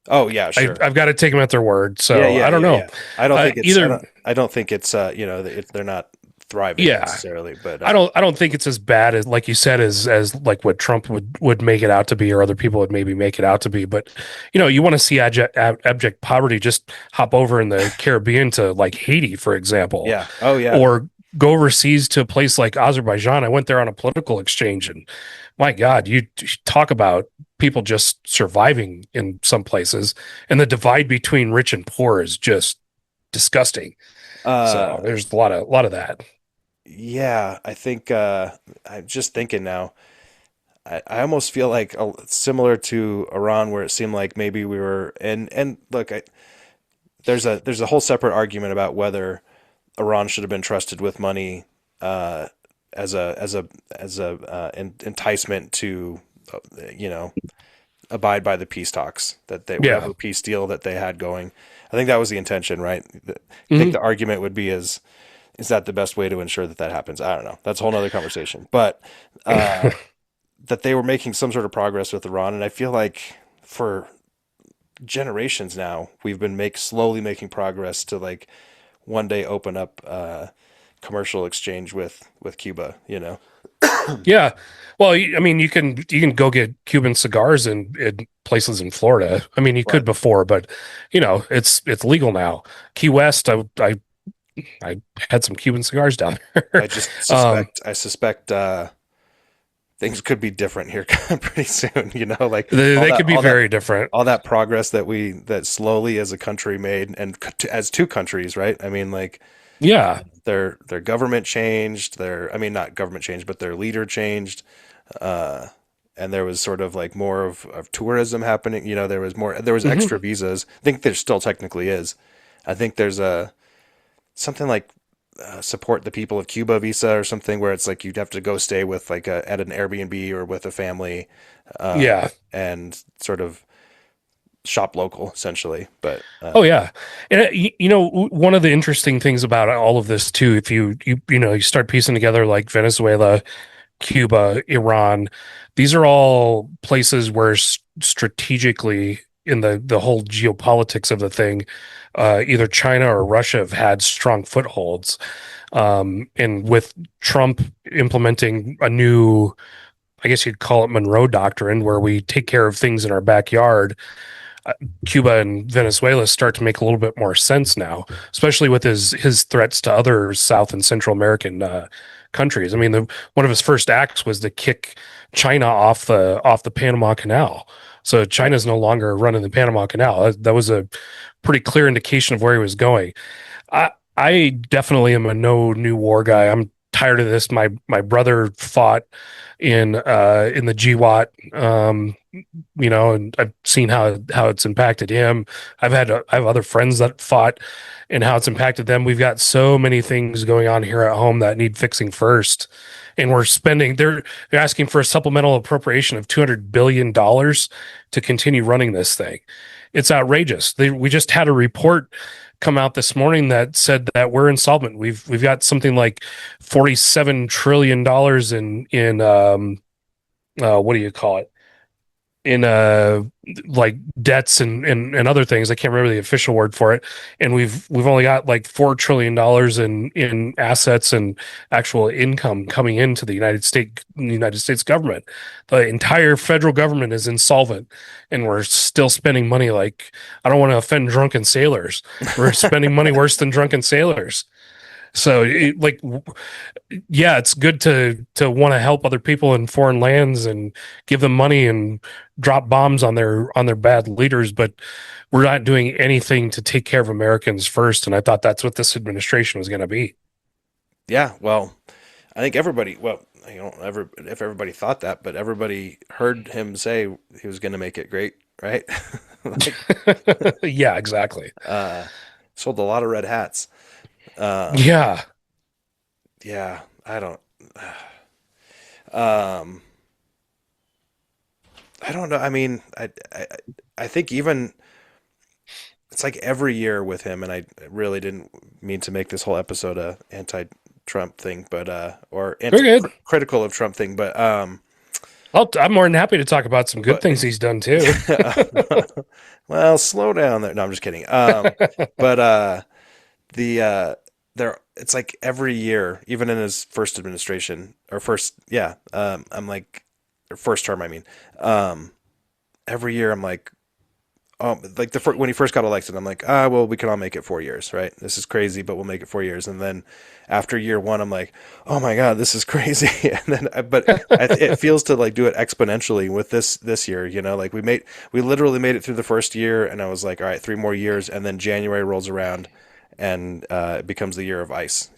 Oh yeah, I, sure. I've got to take them at their word. Yeah, So yeah, I don't yeah, know. yeah. I don't think it's. I Either, don't. I don't think it's. They're not thriving yeah, necessarily, but I don't think it's as bad as, like you said, as like what Trump would make it out to be, or other people would maybe make it out to be. But you want to see abject poverty, just hop over in the Caribbean to like Haiti, for example, yeah. Oh yeah. or go overseas to a place like Azerbaijan. I went there on a political exchange, and my God, you talk about people just surviving in some places, and the divide between rich and poor is just disgusting. Uh, So there's a lot of that. yeah, I think I'm just thinking now. I almost feel like similar to Iran, where it seemed like maybe we were and look, there's a whole separate argument about whether Iran should have been trusted with money uh, as a enticement to you know abide by the peace talks that they Yeah. whatever peace deal that they had going. I think that was the intention, right? I think Hmm. the argument would be is that the best way to ensure that that happens? I don't know. That's a whole nother conversation. But that they were making some sort of progress with Iran, and I feel like for generations now we've been slowly making progress to like one day open up commercial exchange with Cuba. You know, Yeah. Well, I mean, you can go get Cuban cigars in places in Florida. I mean, you could but before, but it's legal now. Key West, I had some Cuban cigars down I there. just Um, suspect things could be different here pretty soon. You know, like they could be very different. all that progress that slowly as a country made and as two countries, right? I mean, like Yeah. their government changed, their I mean not government changed, but their leader changed. Uh, and there was sort of like more of tourism happening. You know, there was Hmm. extra visas. I think there still technically is. I think there's a something like support the people of Cuba visa or something where it's like you'd have to go stay with like at an Airbnb or with a family, Yeah. and sort of shop local essentially. But Oh yeah, and one of the interesting things about all of this too, if you start piecing together like Venezuela, Cuba, Iran, these are all places where strategically in the whole geopolitics of the thing, either China or Russia have had strong footholds. And with Trump implementing a new, I guess you'd call it Monroe Doctrine, where we take care of things in our backyard, uh, Cuba and Venezuela start to make a little bit more sense now, especially with his threats to other South and Central American countries. I mean, one of his first acts was to kick China off the Panama Canal. So right. China's no longer running the Panama Canal. That was a pretty clear indication of where he was going. I definitely am a no new war guy. I'm tired of this. My brother fought in the GWAT, and I've seen how it's impacted him. I have other friends that fought and how it's impacted them. We've got so many things going on here at home that need fixing first, and they're asking for a supplemental appropriation of $200 billion to continue running this thing. It's outrageous. We just had a report come out this morning that said that we're insolvent. We've got something like $47 trillion in what do you call it, in like debts and other things. I can't remember the official word for it. And we've only got like $4 trillion in assets and actual income coming into the United States government. The entire federal government is insolvent, and we're still spending money like, I don't want to offend drunken sailors. We're spending money worse than drunken sailors. So like, yeah, it's good to want to help other people in foreign lands and give them money and drop bombs on their bad leaders, but we're not doing anything to take care of Americans first. And I thought that's what this administration was going to be. Yeah, well, I think everybody, well, you know, if everybody thought that, but everybody heard him say he was going to make it great, right? Like, Yeah, exactly. uh, sold a lot of red hats. Um, Yeah. yeah, I don't, um, I don't know. I mean, I think even it's like every year with him, and I really didn't mean to make this whole episode a anti-Trump thing, but or Very good. critical of Trump thing, but I'm more than happy to talk about some good but things he's done too. well, slow down there. No, I'm just kidding. But the there it's like every year, even in his first administration or first, yeah, I'm like or first term, I mean, um, every year I'm like, like when he first got elected, I'm like, well, we can all make it 4 years, right? This is crazy, but we'll make it 4 years. And then after year one, I'm like, oh my god, this is crazy. And then, but it feels to like do it exponentially with this year. Like we literally made it through the first year, and I was like, all right, 3 more years, and then January rolls around, and it becomes the year of ice.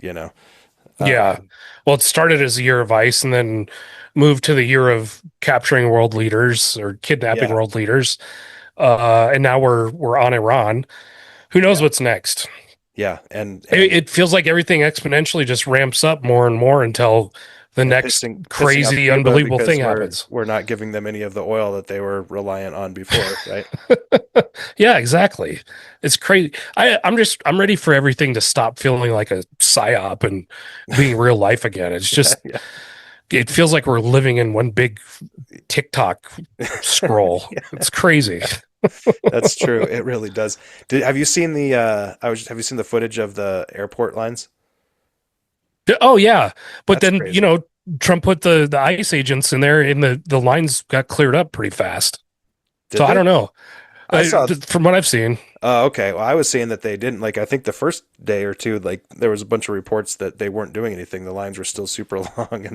Yeah. Um, Well, it started as a year of ice and then moved to the year of capturing world leaders or kidnapping yeah, world leaders. And now we're on Iran. Who knows yeah, what's next? yeah, and It feels like everything exponentially just ramps up more and more until the and next pissing off crazy, Cuba unbelievable thing because we're happens. we're not giving them any of the oil that they were reliant on before, right? Yeah, exactly. It's crazy. I'm ready for everything to stop feeling like a psyop and being real life again. It's just Yeah, it feels like we're living in one big TikTok scroll. yeah. It's crazy. That's true. It really does. Have you seen have you seen the footage of the airport lines? Oh yeah, but That's then crazy. Trump put the ICE agents in there, and the lines got cleared up pretty fast. So Did I they? don't know. I saw. From what I've seen, Okay. Well, I was saying that they didn't. Like, I think the first day or two, like, there was a bunch of reports that they weren't doing anything. The lines were still super long,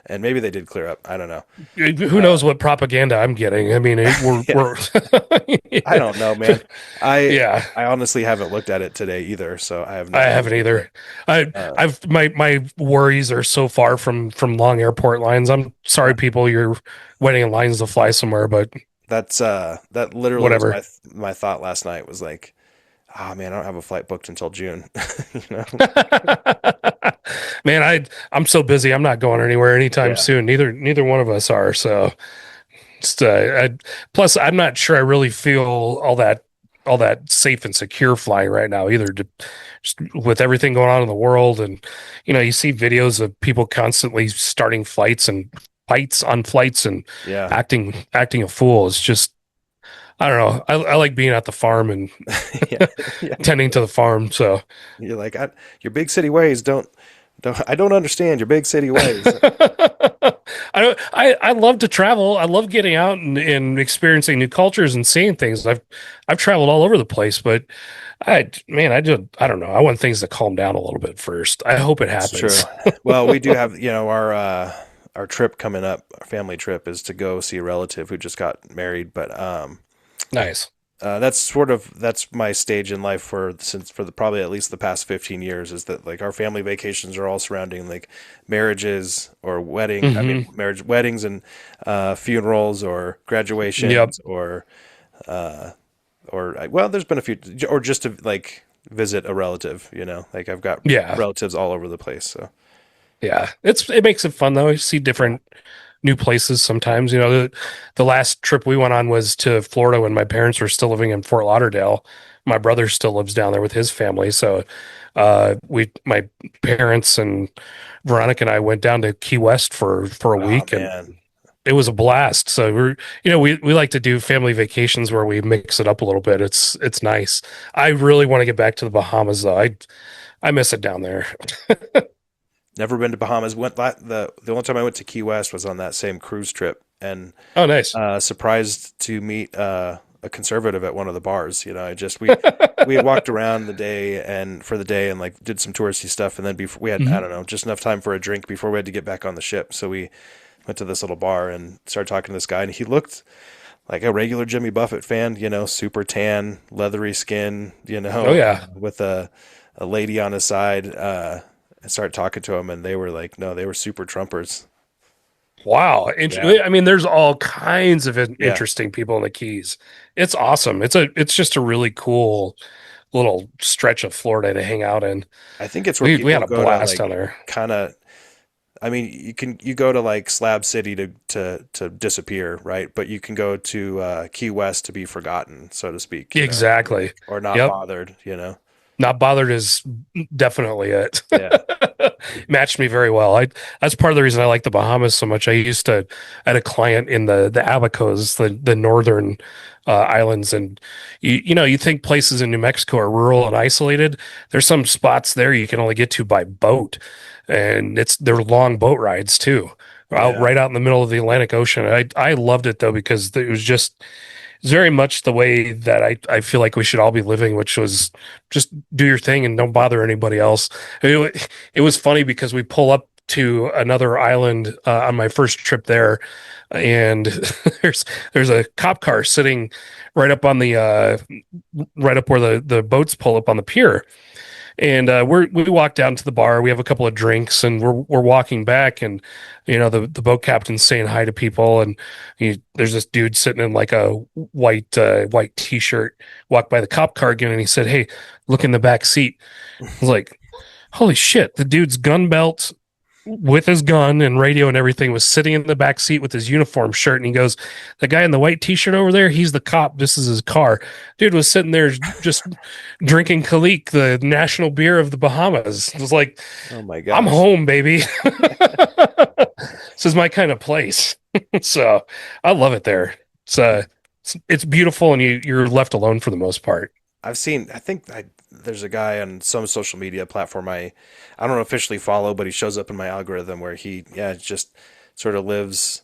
and maybe they did clear up. I don't know. who Uh, knows what propaganda I'm getting? I mean, yeah, we're I don't know, man. I yeah. I honestly haven't looked at it today either, so I have I no haven't idea. But either. uh, I've my worries are so far from long airport lines. I'm yeah, sorry, people, you're waiting in lines to fly somewhere, but that literally was whatever. my thought last night was like, ah, man, I don't have a flight booked until June. You know? Man, I'm so busy. I'm not going anywhere anytime Yeah, soon. Neither one of us are. So, just, plus, I'm not sure I really feel all that safe and secure flying right now either. Just with everything going on in the world, and you see videos of people constantly starting flights and fights on flights and yeah, acting a fool. It's just I don't know. I like being at the farm and yeah, yeah. tending to the farm. So. You're like, your big city ways don't. I don't understand your big city ways. I love to travel. I love getting out and experiencing new cultures and seeing things. I've traveled all over the place, but I don't know. I want things to calm down a little bit first. I hope it That's true. happens. Well, we do have, our trip coming up, our family trip is to go see a relative who just got married, but Nice. that's my stage in life for the probably at least the past 15 years is that like our family vacations are all surrounding like marriages or Hmm. weddings and funerals or Yep. graduations uh or well, there's been a few, or just to like visit a relative, like I've got Yeah. relatives all over the place. So Yeah. It makes it fun though. You see yeah. different new places sometimes. The last trip we went on was to Florida when my parents were still living in Fort Lauderdale. My brother still lives down there with his family. So my parents and Veronica and I went down to Key West for a Oh week and man. it was a blast. So we like to do family vacations where we mix it up a little bit. It's nice. I really want to get back to the Bahamas though. I miss it down there. Never been to Bahamas. The only time I went to Key West was on that same cruise trip, and Oh, nice. surprised to meet a conservative at one of the bars. We had walked around the day and like did some touristy stuff, and then before we had, I Hmm. don't know, just enough time for a drink before we had to get back on the ship. So we went to this little bar and started talking to this guy, and he looked like a regular Jimmy Buffett fan, super tan, leathery skin, Oh yeah. with a lady on his side. I started talking to him, and they were like, no, they were super Trumpers. Wow. Yeah, I mean, there's all kinds of yeah. interesting people in the Keys. It's awesome. It's just a really cool little stretch of Florida to hang out in. I think it's where We people had a go to blast down like there. kind of. I mean, you go to like Slab City to disappear, right? But you can go to Key West to be forgotten, so to speak, Exactly. or not Yep. bothered. Not bothered is definitely it. Yeah, Matched me very well. That's part of the reason I like the Bahamas so much. I had a client in the Abacos, the northern islands, and you think places in New Mexico are rural and isolated. There's some spots there you can only get to by boat, and they're long boat rides too, yeah, right out in the middle of the Atlantic Ocean. I loved it though because it was just It's very much the way that I feel like we should all be living, which was just do your thing and don't bother anybody else. It was funny because we pull up to another island on my first trip there, and there's there's a cop car sitting right up on the right up where the boats pull up on the pier, and we walk down to the bar. We have a couple of drinks, and we're walking back, and the boat captain's saying hi to people, and there's this dude sitting in like a white t-shirt. Walked by the cop car again, and he said, "Hey, look in the back seat." I was like, "Holy shit!" The dude's gun belt with his gun and radio and everything was sitting in the back seat with his uniform shirt, and he goes, "The guy in the white t-shirt over there, he's the cop. This is his car." Dude was sitting there just drinking Kalik, the national beer of the Bahamas. It was like, Oh my I'm gosh. home, baby. This is my kind of place. So I love it there. It's beautiful, and you're left alone for the most part. I think there's a guy on some social media platform I don't officially follow, but he shows up in my algorithm where yeah, just sort of lives.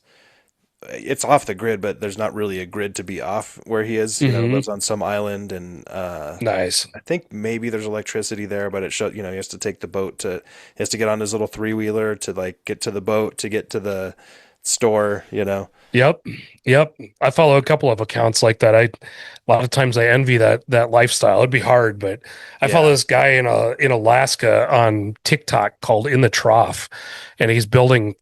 It's off the grid, but there's not really a grid to be off where he is. Hmm. Lives on some island, and Nice. I think maybe there's electricity there, but it shows. He has to take the boat he has to get on his little three wheeler to like get to the boat to get to the store. Yep. Yep. I follow a couple of accounts like that. A lot of times I envy that lifestyle. It'd be hard, but I follow Yeah. this guy in Alaska on TikTok called In the Trough, and he's building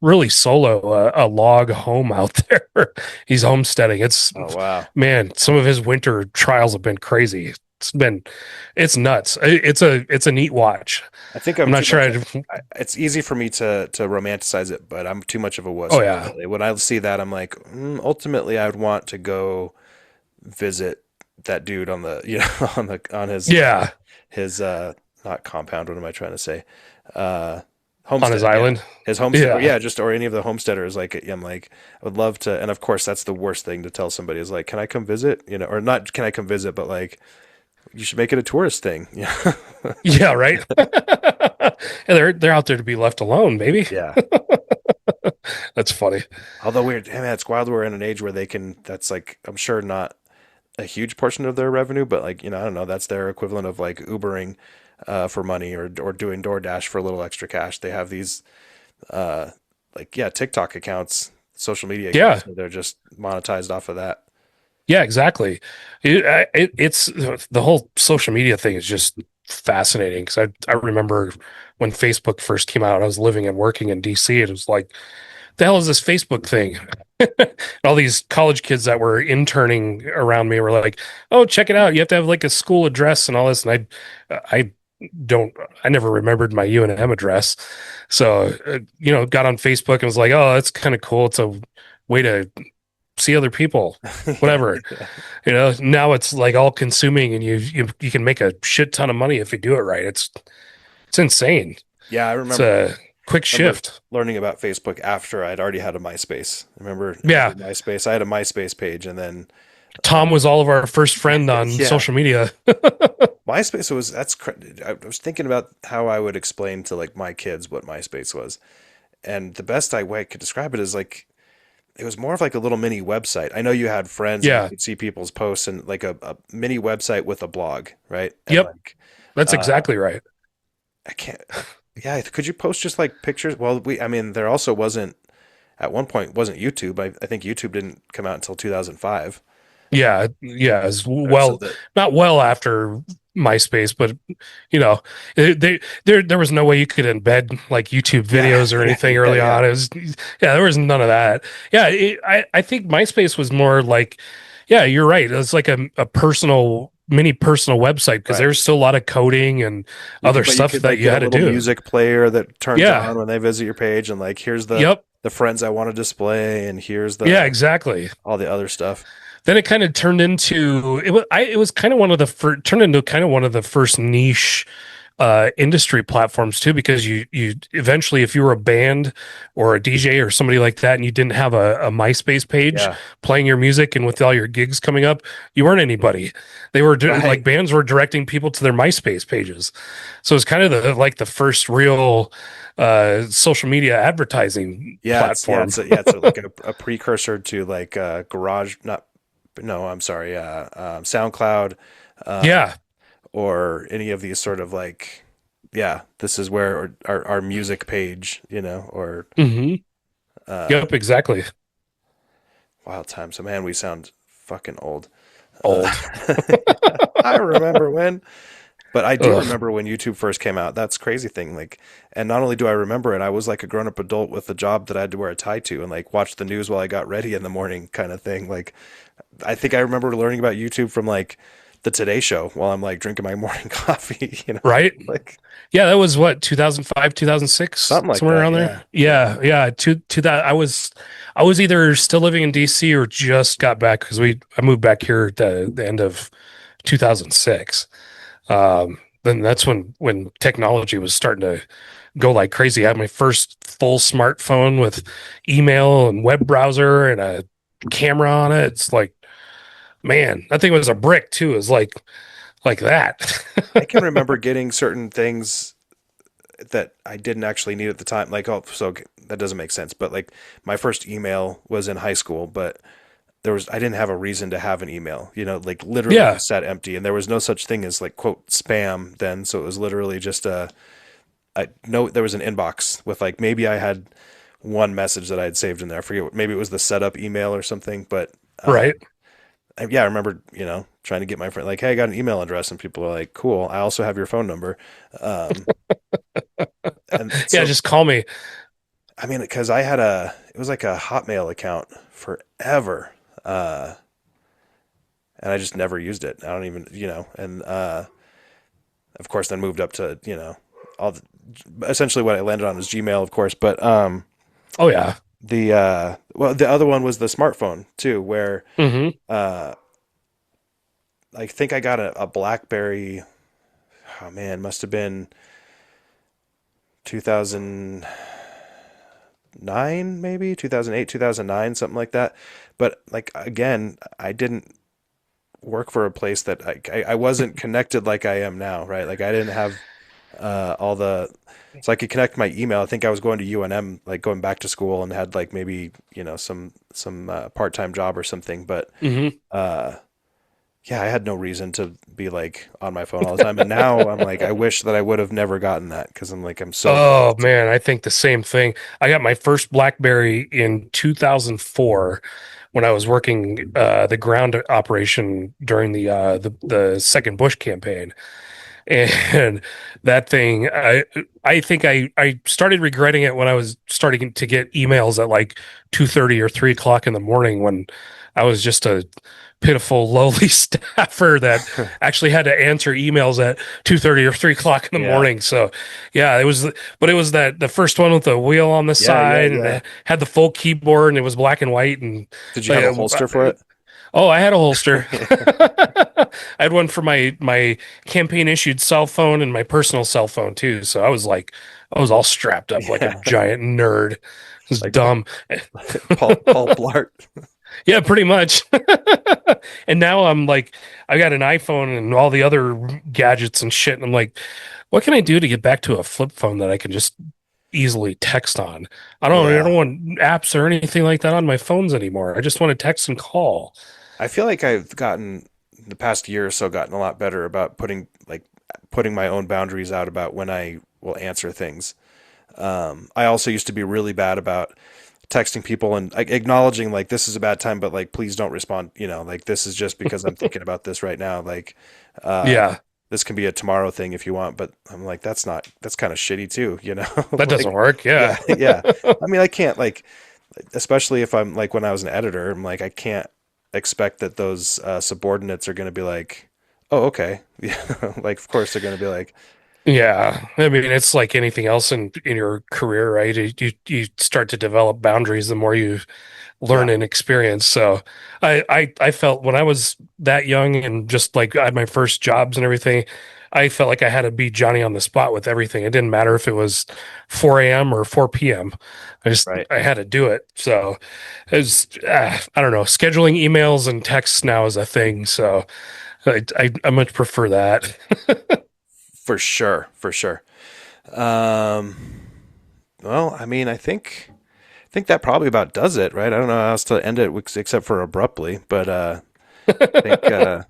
really solo a log home out there. He's homesteading. Oh wow. Man, some of his winter trials have been crazy. It's nuts. It's a neat watch. I think I'm I'm not too sure much. I'd, It's easy for me to romanticize it, but I'm too much of a wuss oh yeah. ultimately. When I see that, I'm like, ultimately, I would want to go visit that dude on the on Yeah. his not compound. What am I trying to say? On his Homestead. Yeah, island. his homestead. Or Yeah. yeah, just or any of the homesteaders. Like I'm like, I would love to. And of course, that's the worst thing to tell somebody is like, can I come visit? Or not? Can I come visit? But like, you should make it a tourist thing. Yeah. Yeah, right. And they're out there to be left alone, baby. Yeah. That's funny. Although we're, man, it's wild. We're in an age where they can. That's like, I'm sure not a huge portion of their revenue, but like, I don't know. That's their equivalent of like Ubering for money or doing DoorDash for a little extra cash. They have these uh, like yeah, TikTok accounts, social media Yeah. accounts. They're just monetized off of that. Yeah, exactly. It's the whole social media thing is just fascinating because I remember when Facebook first came out, I was living and working in DC. And it was like, the hell is this Facebook thing? All these college kids that were interning around me were like, "Oh, check it out! You have to have like a school address and all this." And I don't, I never remembered my UNM address, so got on Facebook and was like, "Oh, that's kind of cool. It's a way to see other people." Yeah, Whatever. yeah, Now it's like all consuming, and you can make a shit ton of money if you do it right. It's insane. yeah. I It's remember a quick remember shift. learning about Facebook after I'd already had a MySpace. I remember Yeah, MySpace. I had a MySpace page, and then Tom was all of our first friend on yeah, social media. MySpace was I was thinking about how I would explain to like my kids what MySpace was, and the best way I could describe it is like it was more of like a little mini website. I know you had friends and you Yeah. could see people's posts and like a mini website with a blog, right? And Yep. like That's uh exactly right. I can't yeah, could you post just like pictures? Well, I mean there also wasn't at one point wasn't YouTube. I think YouTube didn't come out until 2005. Yeah. Yeah. As So well, that not well after MySpace, but you know, there was no way you could embed like YouTube yeah, videos or yeah, anything yeah, early yeah. on. Yeah, there was none of that. Yeah. I think MySpace was more like, yeah, you're right. It's like a mini personal website because Right. there's still a lot of coding and other But you stuff could that like you get a had to little do. music player that turns Yeah. on when they visit your page and like here's Yep. the friends I want to display and here's Yeah, the exactly. all the other stuff. Then it kind of turned into it was kind of one of the turned into kind of one of the first niche industry platforms too, because you eventually, if you were a band or a DJ or somebody like that and you didn't have a MySpace page Yeah. playing your music and with all your gigs coming up, you weren't anybody. They were like Right. bands were directing people to their MySpace pages. So it's kind of the first real social media advertising Yeah, platform. it's like a precursor to like garage not no, I'm sorry, SoundCloud, um, Yeah. or any of these sort of like, yeah, this is where our music page, or Hmm. uh, Yep, exactly. Wild Time. So man, we sound fucking old. Uh, Old. I remember when, but I do Ugh. remember when YouTube first came out. That's crazy thing. Like, and not only do I remember it, I was like a grown up adult with a job that I had to wear a tie to and like watch the news while I got ready in the morning, kind of thing. Like, I think I remember learning about YouTube from like the Today Show while I'm like drinking my morning coffee. Right? Like Yeah, that was what, 2005, 2006, something like somewhere that. around Yeah, there. yeah. Yeah, yeah. To that, I was either still living in DC or just got back because we I moved back here at the end of 2006. Then that's when technology was starting to go like crazy. I had my first full smartphone with email and web browser and a camera on it. It's like, man, that thing was a brick too. It was like that. I can remember getting certain things that I didn't actually need at the time. Like, oh, so that doesn't make sense. But like, my first email was in high school, but I didn't have a reason to have an email. Like literally Yeah, just sat empty, and there was no such thing as like quote spam then. So it was literally just I know there was an inbox with like maybe I had one message that I had saved in there. I forget what, maybe it was the setup email or something, but right. yeah, I remember, trying to get my friend like, hey, I got an email address, and people are like, cool. I also have your phone number. Um, and Yeah, so, just call me. I mean, because it was like a Hotmail account forever. Uh, and I just never used it. I don't even, and, of course then moved up to, all the, essentially what I landed on was Gmail, of course, but, Oh yeah. the other one was the smartphone too, where, Hmm. uh, I think I got a BlackBerry. Oh man, must have been 2009, maybe 2008, 2009, something like that. But like again, I didn't work for a place that I wasn't connected like I am now, right? Like I didn't have all the so I could connect my email. I think I was going to UNM, like going back to school, and had like maybe some part time job or something. But Hmm. uh, yeah, I had no reason to be like on my phone all the time. And now I'm like, I wish that I would have never gotten that because I'm like, I'm so Oh jealous. man, I think the same thing. I got my first BlackBerry in 2004 when I was working the ground operation during the second Bush campaign. And that thing, I think I started regretting it when I was starting to get emails at like 2:30 or 3 o'clock in the morning when I was just a pitiful lowly staffer that actually had to answer emails at 2:30 or 3 o'clock in the Yeah. morning. So yeah, but it was that the first one with the wheel on the Yeah. Yeah. side and Yeah. it had the full keyboard and it was black and white and Did you have a like, holster for it? oh, I had a holster. I had one for my campaign issued cell phone and my personal cell phone too. So I was all strapped up like a Yeah. giant nerd. It was Like dumb. Paul Blart. Yeah, pretty much. And now I'm like, I got an iPhone and all the other gadgets and shit. And I'm like, what can I do to get back to a flip phone that I can just easily text on? I don't Yeah. want apps or anything like that on my phones anymore. I just want to text and call. I feel like I've gotten the past year or so gotten a lot better about putting my own boundaries out about when I will answer things. I also used to be really bad about texting people and like acknowledging like this is a bad time, but like please don't respond. Like this is just because I'm thinking about this right now. Like Yeah, this can be a tomorrow thing if you want, but I'm like that's kind of shitty too. that doesn't Like work. yeah, Yeah. yeah. I mean I can't like especially if I'm like when I was an editor, I'm like I can't expect that those subordinates are going to be like, oh okay, yeah, like of course they're going to be like Yeah, I mean it's like anything else in your career, right? You start to develop boundaries the more you learn yeah, and experience. So I felt when I was that young and just like I had my first jobs and everything, I felt like I had to be Johnny on the spot with everything. It didn't matter if it was 4 a.m. or 4 p.m. right. I had to do it. So I don't know. Scheduling emails and texts now is a thing. So I much prefer that. For sure, for sure. Um, well, I mean, I think that probably about does it, right? I don't know how else to end it except for abruptly, but I think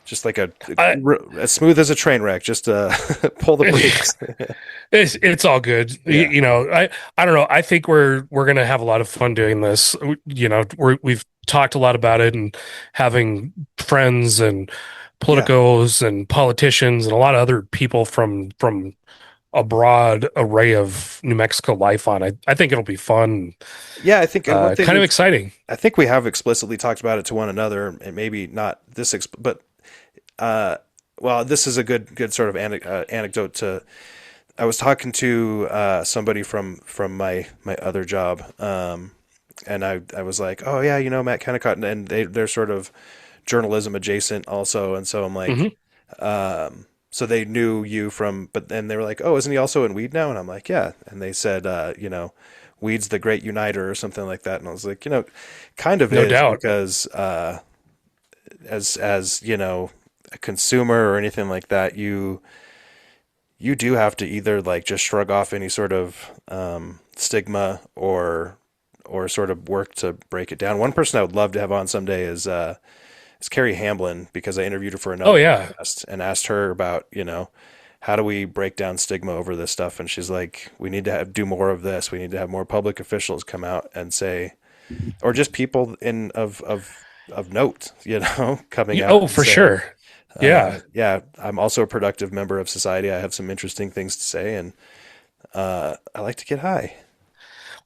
just like I, as smooth as a train wreck. Just pull the brakes. it's all good. Yeah, I don't know. I think we're gonna have a lot of fun doing this. We've talked a lot about it and having friends and yeah, politicos and politicians and a lot of other people from a broad array of New Mexico life on. I think it'll be fun, yeah. I think, and one thing kind of exciting. I think we have explicitly talked about it to one another, and maybe not this, but uh, well, this is a good sort of anecdote to. I was talking to somebody from my other job, and I was like, oh yeah, Matt Kennicott, and they're sort of journalism adjacent also, and so I'm like, Hmm. so they knew you from, but then they were like, oh, isn't he also in Weed now? And I'm like, yeah, and they said, Weed's the great uniter or something like that, and I was like, kind of No is doubt. because as a consumer or anything like that, you do have to either like just shrug off any sort of stigma or sort of work to break it down. One person I would love to have on someday is Carrie Hamblin, because I interviewed her for Oh another yeah. podcast and asked her about how do we break down stigma over this stuff, and she's like, we need to do more of this. We need to have more public officials come out and say, or just people of note, coming out Oh, and for say, sure. Yeah. yeah, I'm also a productive member of society. I have some interesting things to say, and I like to get high.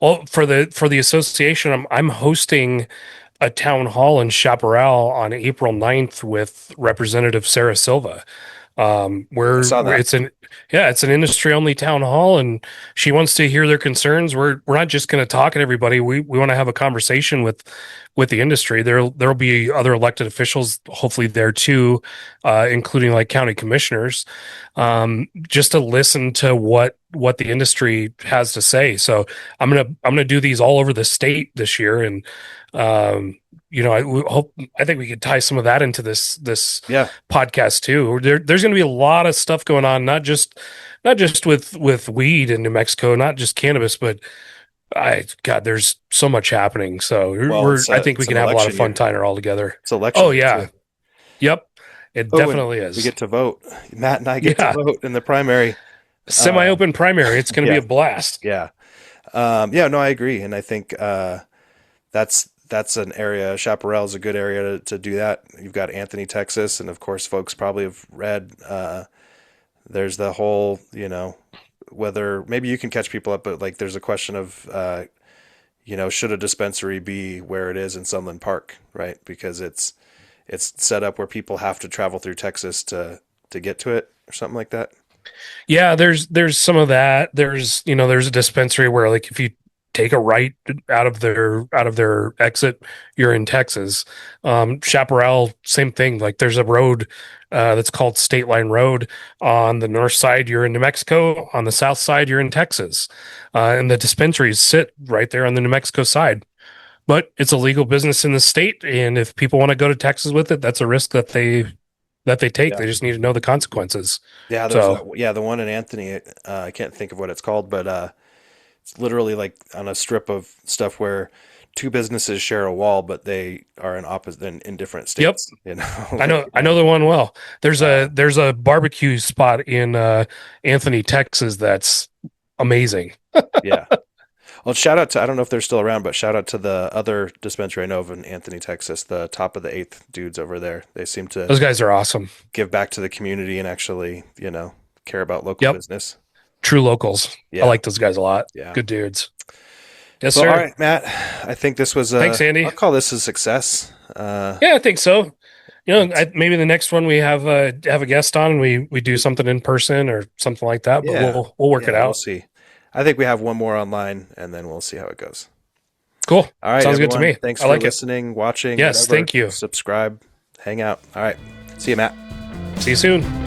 Well, for the association, I'm hosting a town hall in Chaparral on April 9th with Representative Sarah Silva. I saw Where that. it's an industry only town hall, and she wants to hear their concerns. We're not just going to talk at everybody. We want to have a conversation with the industry. There'll be other elected officials, hopefully there too, including like county commissioners, just to listen to what the industry has to say. So I'm gonna do these all over the state this year, and um, I think we could tie some of that into this Yeah. podcast too. There's going to be a lot of stuff going on, not just with weed in New Mexico, not just cannabis, but God, there's so much happening. So Well, I think we it's an can have a lot of election fun year. tying it all together. It's election Oh year too. yeah, yep, it Oh, and definitely we is. get to vote. Matt and I get to Yeah, vote in the primary. Uh, semi-open primary. It's going to be yeah, a blast. yeah, yeah. No, I agree, and I think that's an area. Chaparral is a good area to do that. You've got Anthony, Texas, and of course, folks probably have read. There's the whole, whether maybe you can catch people up, but like there's a question of, should a dispensary be where it is in Sunland Park, right? Because it's set up where people have to travel through Texas to get to it or something like that. Yeah, there's some of that. There's a dispensary where like if you take a right out of their exit, you're in Texas. Chaparral, same thing. Like there's a road that's called State Line Road. On the north side, you're in New Mexico. On the south side, you're in Texas. And the dispensaries sit right there on the New Mexico side. But it's a legal business in the state, and if people want to go to Texas with it, that's a risk that they take. Yeah. They just need to know the consequences. Yeah, there's So that. Yeah, the one in Anthony. I can't think of what it's called, but it's literally like on a strip of stuff where two businesses share a wall, but they are in opposite in different yep. states. I Like know I know the one well. There's uh, a barbecue spot in Anthony, Texas that's amazing. yeah. Well, shout out to, I don't know if they're still around, but shout out to the other dispensary I know of in Anthony, Texas, the top of the eighth dudes over there. They seem to Those guys are awesome. give back to the community and actually, care about local Yep. business. True locals. I Yeah, like those guys a lot. yeah. Good dudes. Yes, Well, all sir. right, Matt. I think this was Thanks, I'll Andy. call this a success. Yeah, I think so. It's Maybe the next one we have a guest on and we do something in person or something like that, but Yeah, we'll work it yeah. We'll out. see. I think we have one more online, and then we'll see how it goes. Cool. All right, Sounds good to everyone. me. Thanks I for like it. listening, watching, Yes, whatever. thank you. Subscribe, hang out. All right. See you, Matt. See you soon.